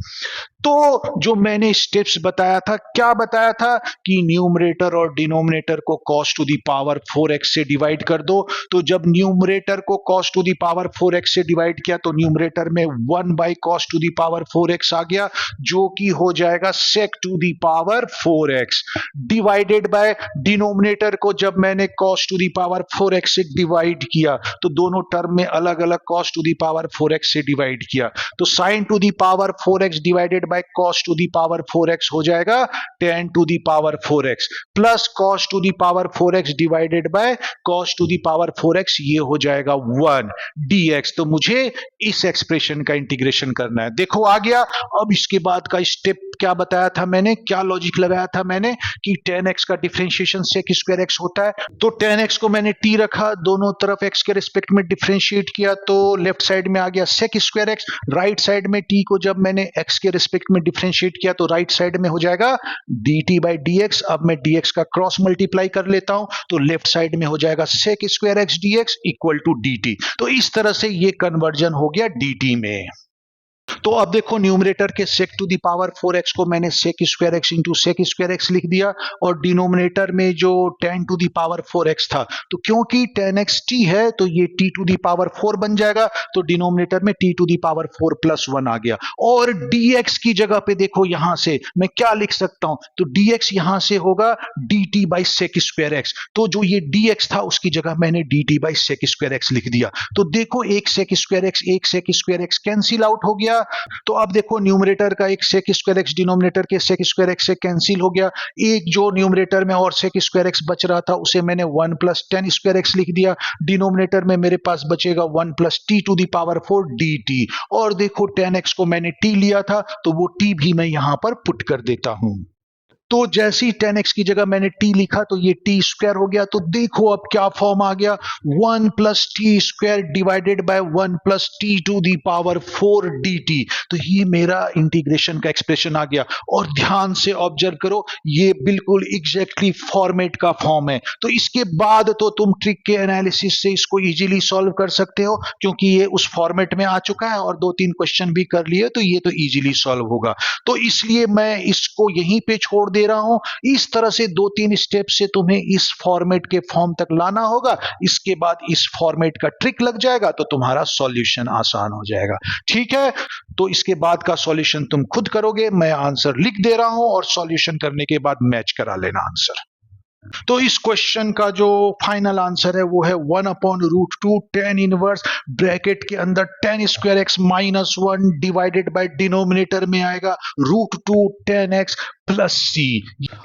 तो जो मैंने स्टेप्स बताया था, क्या बताया था कि न्यूमरेटर और डिनोमिनेटर को cos to the power 4x से डिवाइड कर दो। तो जब न्यूमरेटर को cos to the power 4x से डिवाइड किया तो न्यूमरेटर में 1 by cos to the power 4x आ गया, जो कि हो जाएगा sec to the power 4x, divided by denominator को जब मैंने cos to the power 4x से डिवाइड किया तो दोनों टर्म में अलग अलग cos to the power 4x से डिवाइड किया, तो sin to the power 4x divided by cos to the power 4x हो जाएगा 10 to the power 4x plus cos to the power 4x divided by cos to the power 4x, ये हो जाएगा 1 dx। तो मुझे इस एक्सप्रेशन का इंटीग्रेशन करना है। देखो आ गया। अब इसके बाद का स्टेप क्या बताया था मैंने, क्या लॉजिक लगाया था मैंने कि 10x का डिफरेंशिएशन sec स्क्वायर x होता है। तो 10x को मैंने t रखा, दोनों तरफ x के रिस्पेक्ट में डिफरेंशिएट किया, तो लेफ्ट साइड में आ गया sec square x, right side में t को जब मैंने x के रिस्पेक्ट में डिफरेंशिएट किया तो राइट साइड में हो जाएगा dt बाई dx। अब मैं dx का क्रॉस मल्टीप्लाई कर लेता हूं, तो लेफ्ट साइड में हो जाएगा sec square x dx equal to dt। तो इस तरह से ये कन्वर्जन हो गया dt में। तो अब देखो न्यूमरेटर के sec to the power 4x को मैंने sec square x into sec square x लिख दिया, और डिनोमिनेटर में जो 10 टू दी पावर 4x था, तो क्योंकि 10x t है तो ये t टू दी पावर 4 बन जाएगा, तो डिनोमिनेटर में t to the power 4 plus 1 आ गया। और dx की जगह पे देखो यहां से मैं क्या लिख सकता हूं, तो dx यहां से होगा dt by sec square x। तो जो ये dx था उसकी जगह मैंने dt by sec square x लिख दिया। तो देखो एक sec स्क्वायर x एक sec square x cancel out हो गया। तो अब देखो न्यूमरेटर का एक sec स्क्वायर x डिनोमिनेटर के sec स्क्वायर x से कैंसिल हो गया। एक जो न्यूमरेटर में और sec स्क्वायर x बच रहा था उसे मैंने 1 प्लस 10 स्क्वायर x लिख दिया। डिनोमिनेटर में मेरे पास बचेगा 1 plus t to the power 4 dt। और देखो 10x को मैंने t लिया था, तो वो t भी मैं यहां पर पुट कर देता हूं। तो जैसे ही 10x की जगह मैंने t लिखा तो ये t स्क्वायर हो गया। तो देखो अब क्या फॉर्म आ गया, 1 plus t square divided by 1 plus t to the power 4 dt। तो ये मेरा इंटीग्रेशन का एक्सप्रेशन आ गया। और ध्यान से ऑब्जर्व करो, ये बिल्कुल एग्जैक्टली फॉर्मेट का फॉर्म है। तो इसके बाद तो तुम ट्रिक के एनालिसिस से इसको इजीली सॉल्व कर सकते हो, क्योंकि ये उस फॉर्मेट में आ चुका है और 2-3 क्वेश्चन भी कर लिए, तो ये तो इजीली सॉल्व होगा। तो इसलिए मैं इसको यहीं पे छोड़ दे रहा हूं। इस तरह से 2-3 स्टेप से तुम्हें इस फॉर्मेट के फॉर्म तक लाना होगा। इसके बाद इस फॉर्मेट का ट्रिक लग जाएगा तो तुम्हारा सॉल्यूशन आसान हो जाएगा। ठीक है, तो इसके बाद का सॉल्यूशन तुम खुद करोगे, मैं आंसर लिख दे रहा हूं और सॉल्यूशन करने के बाद मैच करा लेना आंसर। तो इस क्वेश्चन का जो फाइनल आंसर है वो है 1/√2 tan इनवर्स ब्रैकेट के अंदर tan square x minus 1 divided by denominator में आएगा √2 tan x प्लस सी।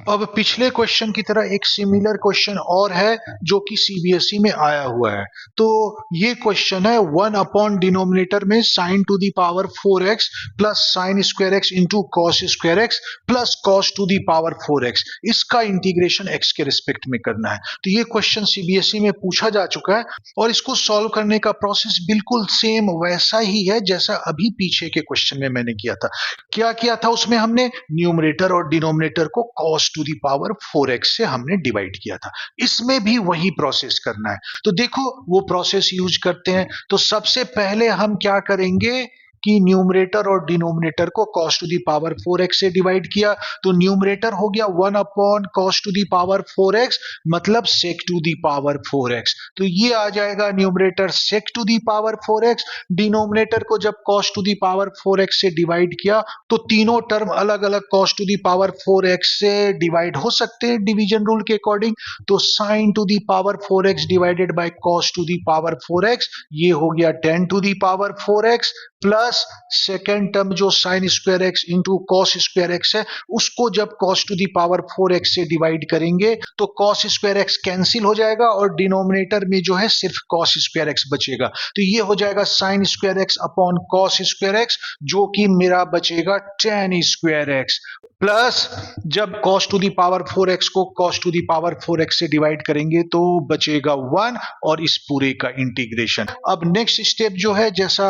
अब पिछले क्वेश्चन की तरह एक सिमिलर क्वेश्चन और है जो कि सीबीएसई में आया हुआ है। तो ये क्वेश्चन है 1 अपॉन डिनोमिनेटर में sine to the power 4x plus sine square x into cos square x plus cos to the power 4x, इसका इंटीग्रेशन x के रिस्पेक्ट में करना है। तो ये क्वेश्चन सीबीएसई में पूछा जा चुका है और इसको सॉल्व करने का प्रोसेस बिल्कुल सेम वैसा ही है जैसा अभी पीछे के क्वेश्चन में मैंने किया था। क्या किया था उसमें, हमने न्यूमरेटर और डिनोमिनेटर को cos to the power 4x से हमने डिवाइड किया था। इसमें भी वही प्रोसेस करना है। तो देखो वो प्रोसेस यूज करते हैं। तो सबसे पहले हम क्या करेंगे कि न्यूमरेटर और डिनोमिनेटर को cos to the power 4x से डिवाइड किया। तो न्यूमरेटर हो गया 1 upon cos to the power 4x मतलब sec to the power 4x। तो ये आ जाएगा numerator sec to the power 4x। Denominator को जब cos to the power 4x से डिवाइड किया तो तीनों टर्म अलग अलग cos to the power 4x से डिवाइड हो सकते हैं डिवीजन रूल के अकॉर्डिंग। तो sin to the power 4x divided by cos to the power 4x, ये हो गया tan to the power 4x plus second term जो sine square x into cos square x है उसको जब cos to the power 4x से डिवाइड करेंगे तो कॉस स्क्वायर एक्स कैंसिल हो जाएगा और डिनोमिनेटर में जो है सिर्फ कॉस स्क्वायर एक्स बचेगा। तो ये हो जाएगा sine square x upon cos square x जो कि मेरा बचेगा tan स्क्वायर एक्स प्लस जब cos to the power 4x को cos to the power 4x से डिवाइड करेंगे तो बचेगा 1 और इस पूरे का इंटीग्रेशन। अब नेक्स्ट स्टेप जो है जैसा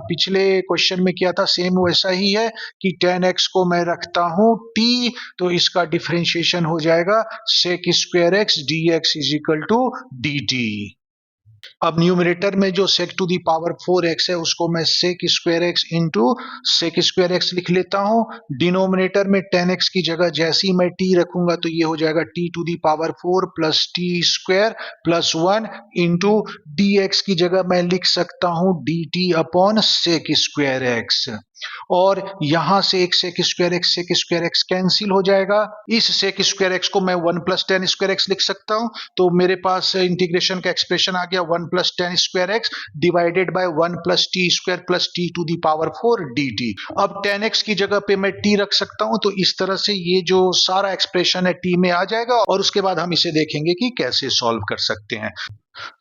पिछले क्वेश्चन में किया था सेम वैसा ही है कि tan x को मैं रखता हूं t, तो इसका डिफरेंशिएशन हो जाएगा sec square x dx is equal to dt। अब न्यूमरेटर में जो sec to the power 4x है उसको मैं sec square x into sec square x लिख लेता हूं। डिनोमिनेटर में tan x की जगह जैसे ही मैं t रखूंगा तो ये हो जाएगा t to the power 4 plus t square plus 1 into dx की जगह मैं लिख सकता हूं dt upon sec square x. और यहां से एक sec स्क्वायर एक्स कैंसिल हो जाएगा। इस sec स्क्वायर एक्स को मैं 1 प्लस tan स्क्वायर एक्स लिख सकता हूं। तो मेरे पास इंटीग्रेशन का एक्सप्रेशन आ गया 1 plus tan square x divided by 1 plus t square plus t to the power 4 dt। अब tan x की जगह पे मैं t रख सकता हूं। तो इस तरह से ये जो सारा एक्सप्रेशन है t में आ जाएगा और उसके बाद हम इसे देखेंगे कि कैसे सॉल्व कर सकते हैं।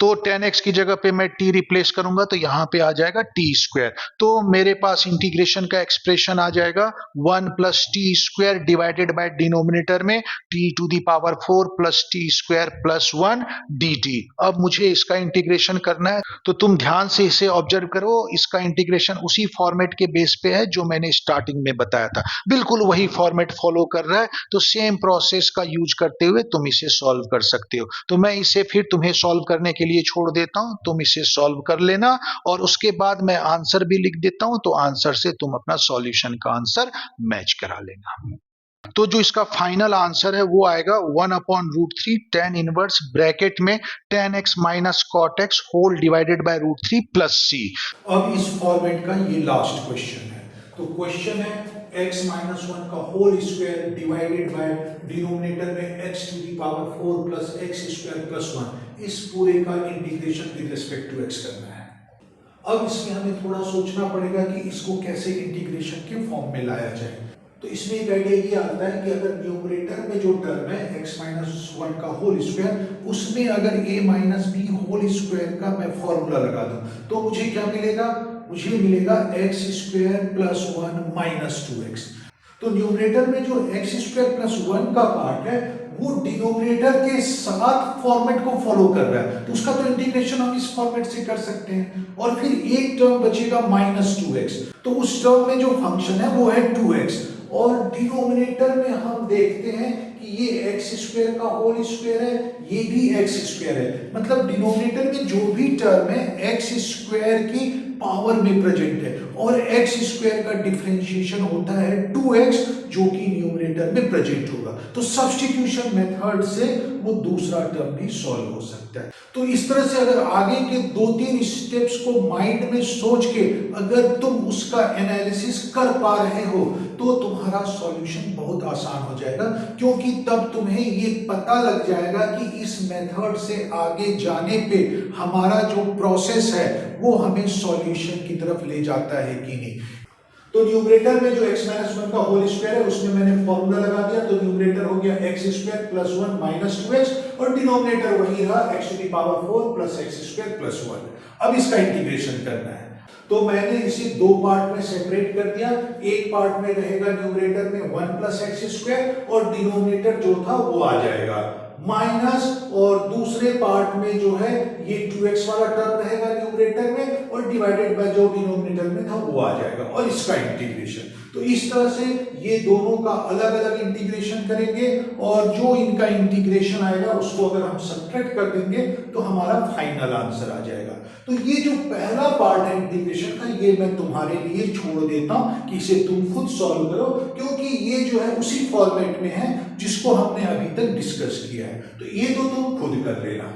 तो tan x की जगह पे मैं t रिप्लेस करूंगा तो यहां पे आ जाएगा टी स्क्वायर। तो मेरे पास इंटीग्रेशन का एक्सप्रेशन आ जाएगा 1 plus t square divided by denominator में t to the power 4 plus t square plus 1 dt। अब मुझे इसका इंटीग्रेशन करना है तो तुम ध्यान से इसे ऑब्जर्व करो। इसका इंटीग्रेशन उसी फॉर्मेट के बेस पे है जो मैंने स्टार्टिंग में बताया था, बिल्कुल वही फॉर्मेट फॉलो कर रहा है। तो सेम प्रोसेस का यूज करते हुए तुम इसे सॉल्व कर सकते हो। तो मैं इसे फिर तुम्हें सॉल्व करने के लिए छोड़ देता हूं, तुम इसे सॉल्व कर लेना और उसके बाद मैं आंसर भी लिख देता हूं। तो आंसर से तुम अपना सॉल्यूशन का आंसर मैच करा लेना। तो जो इसका फाइनल आंसर है वो आएगा 1/√3 tan इनवर्स ब्रैकेट में tan x minus cot x whole divided by √3 plus c। अब इस फॉर्मेट का ये लास्ट क्वेश्चन है। तो क्वेश्चन है x माइनस 1 का whole square divided by denominator में x to the power 4 plus x square plus 1, इस पूरे का integration with respect to x करना है। अब इसमें हमें थोड़ा सोचना पड़ेगा कि इसको कैसे इंटीग्रेशन के फॉर्म में लाया जाए। तो इसमें एक आइडिया ये आता है कि अगर न्यूमरेटर में जो टर्म है x माइनस 1 का होल स्क्वायर उसमें अगर a minus b whole square का मैं फॉर्मूला लगा दूं तो मुझे क्या मिलेगा, मुझे मिलेगा x square plus 1 minus 2x। तो न्यूमरेटर में जो x स्क्वायर प्लस 1 का पार्ट है वो डिनोमिनेटर के साथ फॉर्मेट को फॉलो कर रहा है, तो उसका तो इंटीग्रेशन हम इस फॉर्मेट से कर सकते हैं। और फिर एक टर्म बचेगा माइनस 2x, तो उस टर्म में जो फंक्शन है वो है 2x। और डिनोमिनेटर में हम देखते हैं कि ये x स्क्वायर का होल स्क्वायर है, ये भी x स्क्वायर है। मतलब डिनोमिनेटर में जो भी टर्म है x स्क्वायर की पावर में प्रेजेंट है और एक्स स्क्वायर का डिफरेंशिएशन होता है 2x जो कि न्यूमरेटर में प्रेजेंट होगा। तो सब्स्टिट्यूशन मेथड से वो दूसरा टर्म भी सॉल्व हो सकता है। तो इस तरह से अगर आगे के 2-3 स्टेप्स को माइंड में सोच के अगर तुम उसका एनालिसिस कर पा रहे हो तो तुम्हारा सॉल्यूशन बहुत आसान हो जाएगा, क्योंकि तब तुम्हें ये पता लग जाएगा कि इस मेथड से आगे जाने पे हमारा जो प्रोसेस है वो हमें सॉल्यूशन की तरफ ले जाता है कि नहीं। तो न्यूमरेटर में जो x-1 का होल स्क्वायर है उसमें मैंने फॉर्मूला लगा दिया, तो न्यूमरेटर हो गया x² + 1 - 2x और डिनोमिनेटर वही रहा x⁴ + x² + 1। अब इसका इंटीग्रेशन करना है, तो मैंने इसे दो पार्ट में सेपरेट कर दिया। एक पार्ट में रहेगा न्यूमरेटर में 1 + x² और डिनोमिनेटर जो था वो आ जाएगा माइनस, और दूसरे पार्ट में जो है ये 2x वाला टर्म रहेगा न्यूमरेटर में और डिवाइडेड बाय जो डिनोमिनेटर में था वो आ जाएगा और इसका इंटीग्रेशन। तो इस तरह से ये दोनों का अलग अलग इंटीग्रेशन करेंगे और जो इनका इंटीग्रेशन आएगा उसको अगर हम सब्ट्रैक्ट कर देंगे तो हमारा फाइनल आंसर आ जाएगा। तो ये जो पहला पार्ट है इंटीग्रेशन का ये मैं तुम्हारे लिए छोड़ देता हूं कि इसे तुम खुद सॉल्व करो, क्योंकि ये जो है उसी फॉर्मेट में है जिसको हमने अभी तक डिस्कस किया है, तो ये तो तुम खुद कर लेना।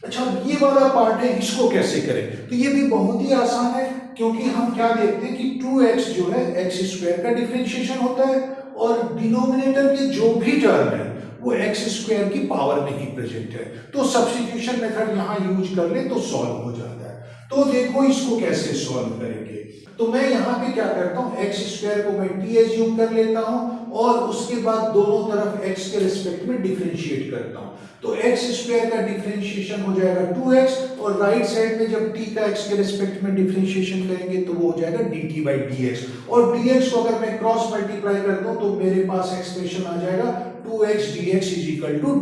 अच्छा, ये वाला पार्ट है, इसको कैसे करें? तो ये भी बहुत ही आसान है, क्योंकि हम क्या देखते हैं कि 2x जो है x² का डिफरेंशिएशन होता है और डिनोमिनेटर के जो भी टर्म है वो x² की पावर में ही प्रेजेंट है। तो सब्स्टिट्यूशन मेथड यहां यूज कर ले तो सॉल्व हो जाता है। तो देखो इसको कैसे सॉल्व करेंगे। तो मैं यहाँ पे क्या करता हूँ, x² को मैं t एज्यूम कर लेता हूँ और उसके बाद दोनों तरफ x के रिस्पेक्ट में डिफरेंशिएट करता हूँ। तो x² का डिफरेंशिएशन हो जाएगा 2x और राइट साइड में जब t का x के रिस्पेक्ट में डिफरेंशिएशन करेंगे तो वो हो जाएगा dt/dx, और dx को अगर मैं क्रॉस मल्टीप्लाई कर दूं तो मेरे पास एक्सप्रेशन आ जाएगा 2x dx =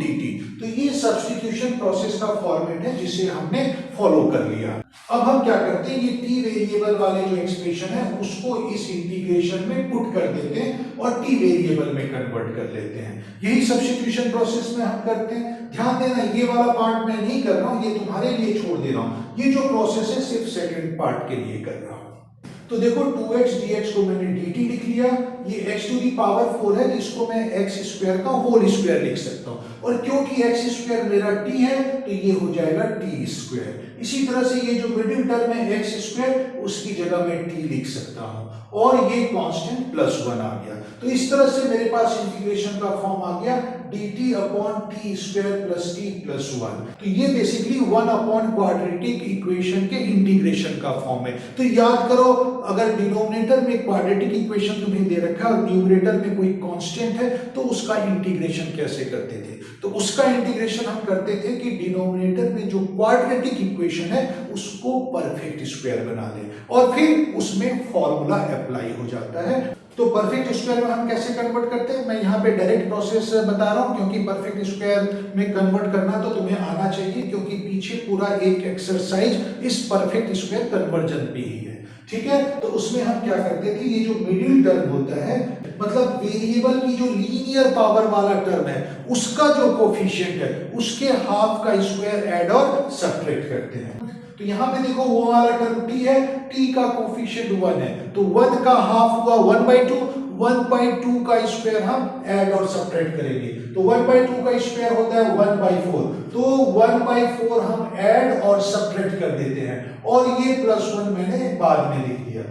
dt। तो ये सब्स्टिट्यूशन प्रोसेस का फॉर्मेट है जिसे हमने फॉलो कर लिया। अब हम क्या करते हैं, ये t वेरिएबल वाले जो एक्सप्रेशन है उसको इस इंटीग्रेशन में पुट कर देते हैं और t वेरिएबल में कन्वर्ट कर लेते हैं। यही सब्स्टिट्यूशन प्रोसेस में हम करते हैं। ध्यान देना, ये वाला पार्ट मैं नहीं कर रहा हूं, ये तुम्हारे लिए छोड़ दे रहा हूं। ये जो प्रोसेस है सिर्फ सेकंड पार्ट के लिए कर रहा हूं। तो देखो 2x dx को मैंने dt लिख लिया, ये x⁴ है जिसको मैं x² का होल स्क्वायर लिख सकता हूं, और क्योंकि x² मेरा t है तो ये हो जाएगा t²। इसी तरह से ये जो मिडिल टर्म है x² उसकी जगह मैं t लिख सकता हूं और ये कांस्टेंट +1 आ गया। तो इस तरह से मेरे पास इंटीग्रेशन का फॉर्म आ गया dt/t² + t + 1। तो ये बेसिकली 1 क्वाड्रेटिक इक्वेशन के इंटीग्रेशन का फॉर्म है। तो याद करो, अगर डिनोमिनेटर में क्वाड्रेटिक इक्वेशन तुम्हें दे रखा है और न्यूमरेटर में कोई कांस्टेंट है तो उसका इंटीग्रेशन कैसे करते थे? तो उसका इंटीग्रेशन हम करते थे कि डिनोमिनेटर में जो क्वाड्रेटिक इक्वेशन है उसको परफेक्ट स्क्वायर बना ले और फिर उसमें फॉर्मूला अप्लाई हो जाता है। तो परफेक्ट स्क्वायर में हम कैसे कन्वर्ट करते हैं, मैं यहाँ पे डायरेक्ट प्रोसेस बता रहा हूँ, क्योंकि परफेक्ट स्क्वायर में कन्वर्ट करना तो तुम्हें आना चाहिए, क्योंकि पीछे पूरा एक एक्सरसाइज इस परफेक्ट स्क्वायर कन्वर्जन पे ही है। ठीक है, तो उसमें हम क्या करते थे, ये जो मिडिल टर्म होता है, मतलब वेरिएबल की जो लीनियर पावर वाला टर्म है उसका जो कोफिशिएंट है उसके हाफ का स्क्वायर ऐड और सब्ट्रैक्ट करते हैं। तो यहाँ पे देखो वो वाला टर्म t है, t का कोफिशिएंट 1 है, तो 1 का हाफ हुआ 1/2, 1/2 का स्क्वायर हम ऐड और सब्ट्रैक्ट करेंगे, तो 1/2 का स्क्वायर होता है 1/4, तो 1/4 हम ऐड और सब्ट्रैक्ट कर देते हैं और ये +1 मैंने बाद में लिख दिया।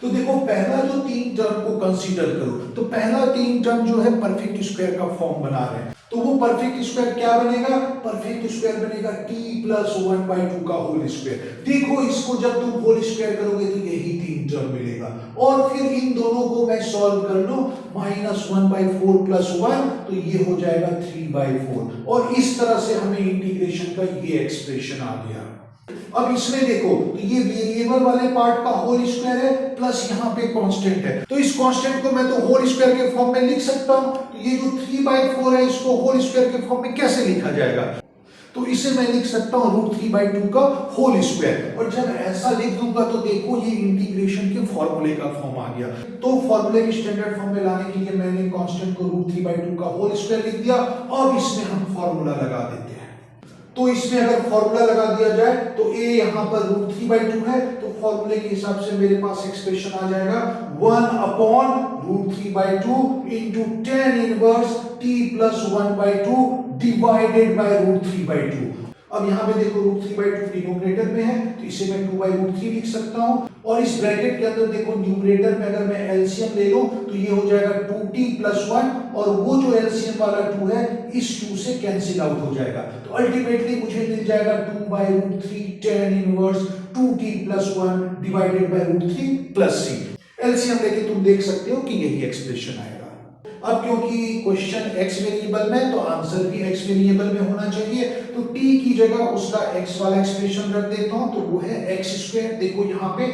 तो देखो पहला जो 3 टर्म को कंसीडर करो, तो पहला 3 टर्म जो है परफेक्ट स्क्वायर का फॉर्म बना रहे हैं, तो वो परफेक्ट स्क्वायर क्या बनेगा, परफेक्ट स्क्वायर बनेगा t + 1/2 का होल स्क्वायर। देखो इसको जब तुम होल स्क्वायर करोगे तो यही 3 टर्म मिलेगा, और फिर इन दोनों को मैं सॉल्व कर लूं, -1/4 + 1 तो ये हो जाएगा 3/4, और इस तरह से हमें इंटीग्रेशन का ये एक्सप्रेशन आ गया। अब इसमें देखो, तो ये वेरिएबल वाले पार्ट का होल स्क्वायर है प्लस यहाँ पे कांस्टेंट है, तो इस कांस्टेंट को मैं तो होल स्क्वायर के फॉर्म में लिख सकता हूँ। तो ये जो 3/4 है इसको होल स्क्वायर के फॉर्म में कैसे लिखा जाएगा, तो इसे मैं लिख सकता हूँ √3/2 का होल स्क्वायर, और जब ऐसा लिख दूंगा तो देखो ये इंटीग्रेशन के फॉर्मूले का फॉर्म आ गया। तो फॉर्मूले की स्टैंडर्ड फॉर्म में लाने के लिए मैंने कांस्टेंट को √3/2 का होल स्क्वायर लिख दिया। अब इसमें हम फॉर्मूला लगा देते हैं, तो इसमें अगर फॉर्मूला लगा दिया जाए तो a यहाँ पर √3/2 है, तो फॉर्मूले के हिसाब से मेरे पास एक्सप्रेशन आ जाएगा 1/√3/2 into tan inverse t plus 1/2 divided by √3/2। अब यहाँ पे देखो √3/2 डिनोमिनेटर में है तो इसे मैं 2/√3 लिख सकता हूँ, और इस ब्रैकेट के अंदर देखो न्यूमरेटर में अगर मैं एलसीएम ले लूं तो ये हो जाएगा 2t प्लस 1, और वो जो एलसीएम वाला 2 है इस 2 से कैंसिल आउट हो जाएगा, तो अल्टीमेटली मुझे मिल जाएगा 2/√3 tan inverse 2t plus 1 divided by √3 plus c। LCM लेके तुम देख सकते हो कि यही एक्सप्रेशन आएगा। अब क्योंकि क्वेश्चन x वेरिएबल में तो आंसर भी x वेरिएबल में होना चाहिए, तो t की जगह उसका x वाला एक्सप्रेशन रख देता हूं, तो वो है x²। देखो यहाँ पे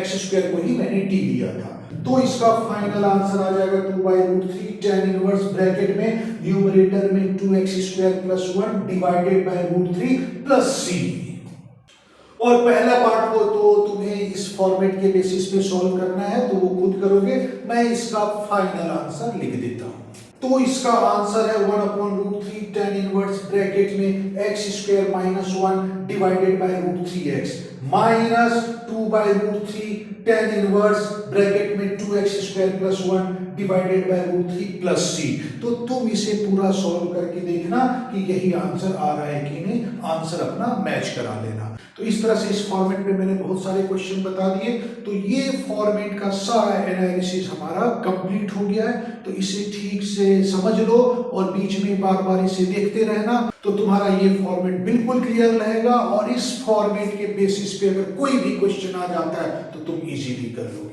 x² को ही मैंने t लिया था, तो इसका फाइनल आंसर आ जाएगा 2/√3 tan इनवर्स ब्रैकेट में न्यूमरेटर में 2x² plus 1 divided by √3 plus c। और पहला पार्ट को तो तुम्हें इस फॉर्मेट के बेसिस पे सॉल्व करना है, तो वो खुद करोगे, मैं इसका फाइनल आंसर लिख देता हूं। तो इसका आंसर है 1/√3 tan इनवर्स ब्रैकेट में x² minus 1 divided bye √3x minus 2/√3 tan inverse bracket में 2x² plus 1 divided by √3 plus c। तो तुम इसे पूरा सॉल्व करके देखना कि यही आंसर आ रहा है कि नहीं, आंसर अपना मैच करा लेना। तो इस तरह से इस फॉर्मेट में मैंने बहुत सारे क्वेश्चन बता दिए, तो ये फॉर्मेट का सारा एनालिसिस हमारा कंप्लीट हो गया है। तो इसे ठीक से समझ लो और बीच में बार बार इसे देखते रहना, तो तुम्हारा ये फॉर्मेट बिल्कुल क्लियर रहेगा, और इस फॉर्मेट के बेसिस पे अगर कोई भी क्वेश्चन आ जाता है तो तुम इजीली कर लो।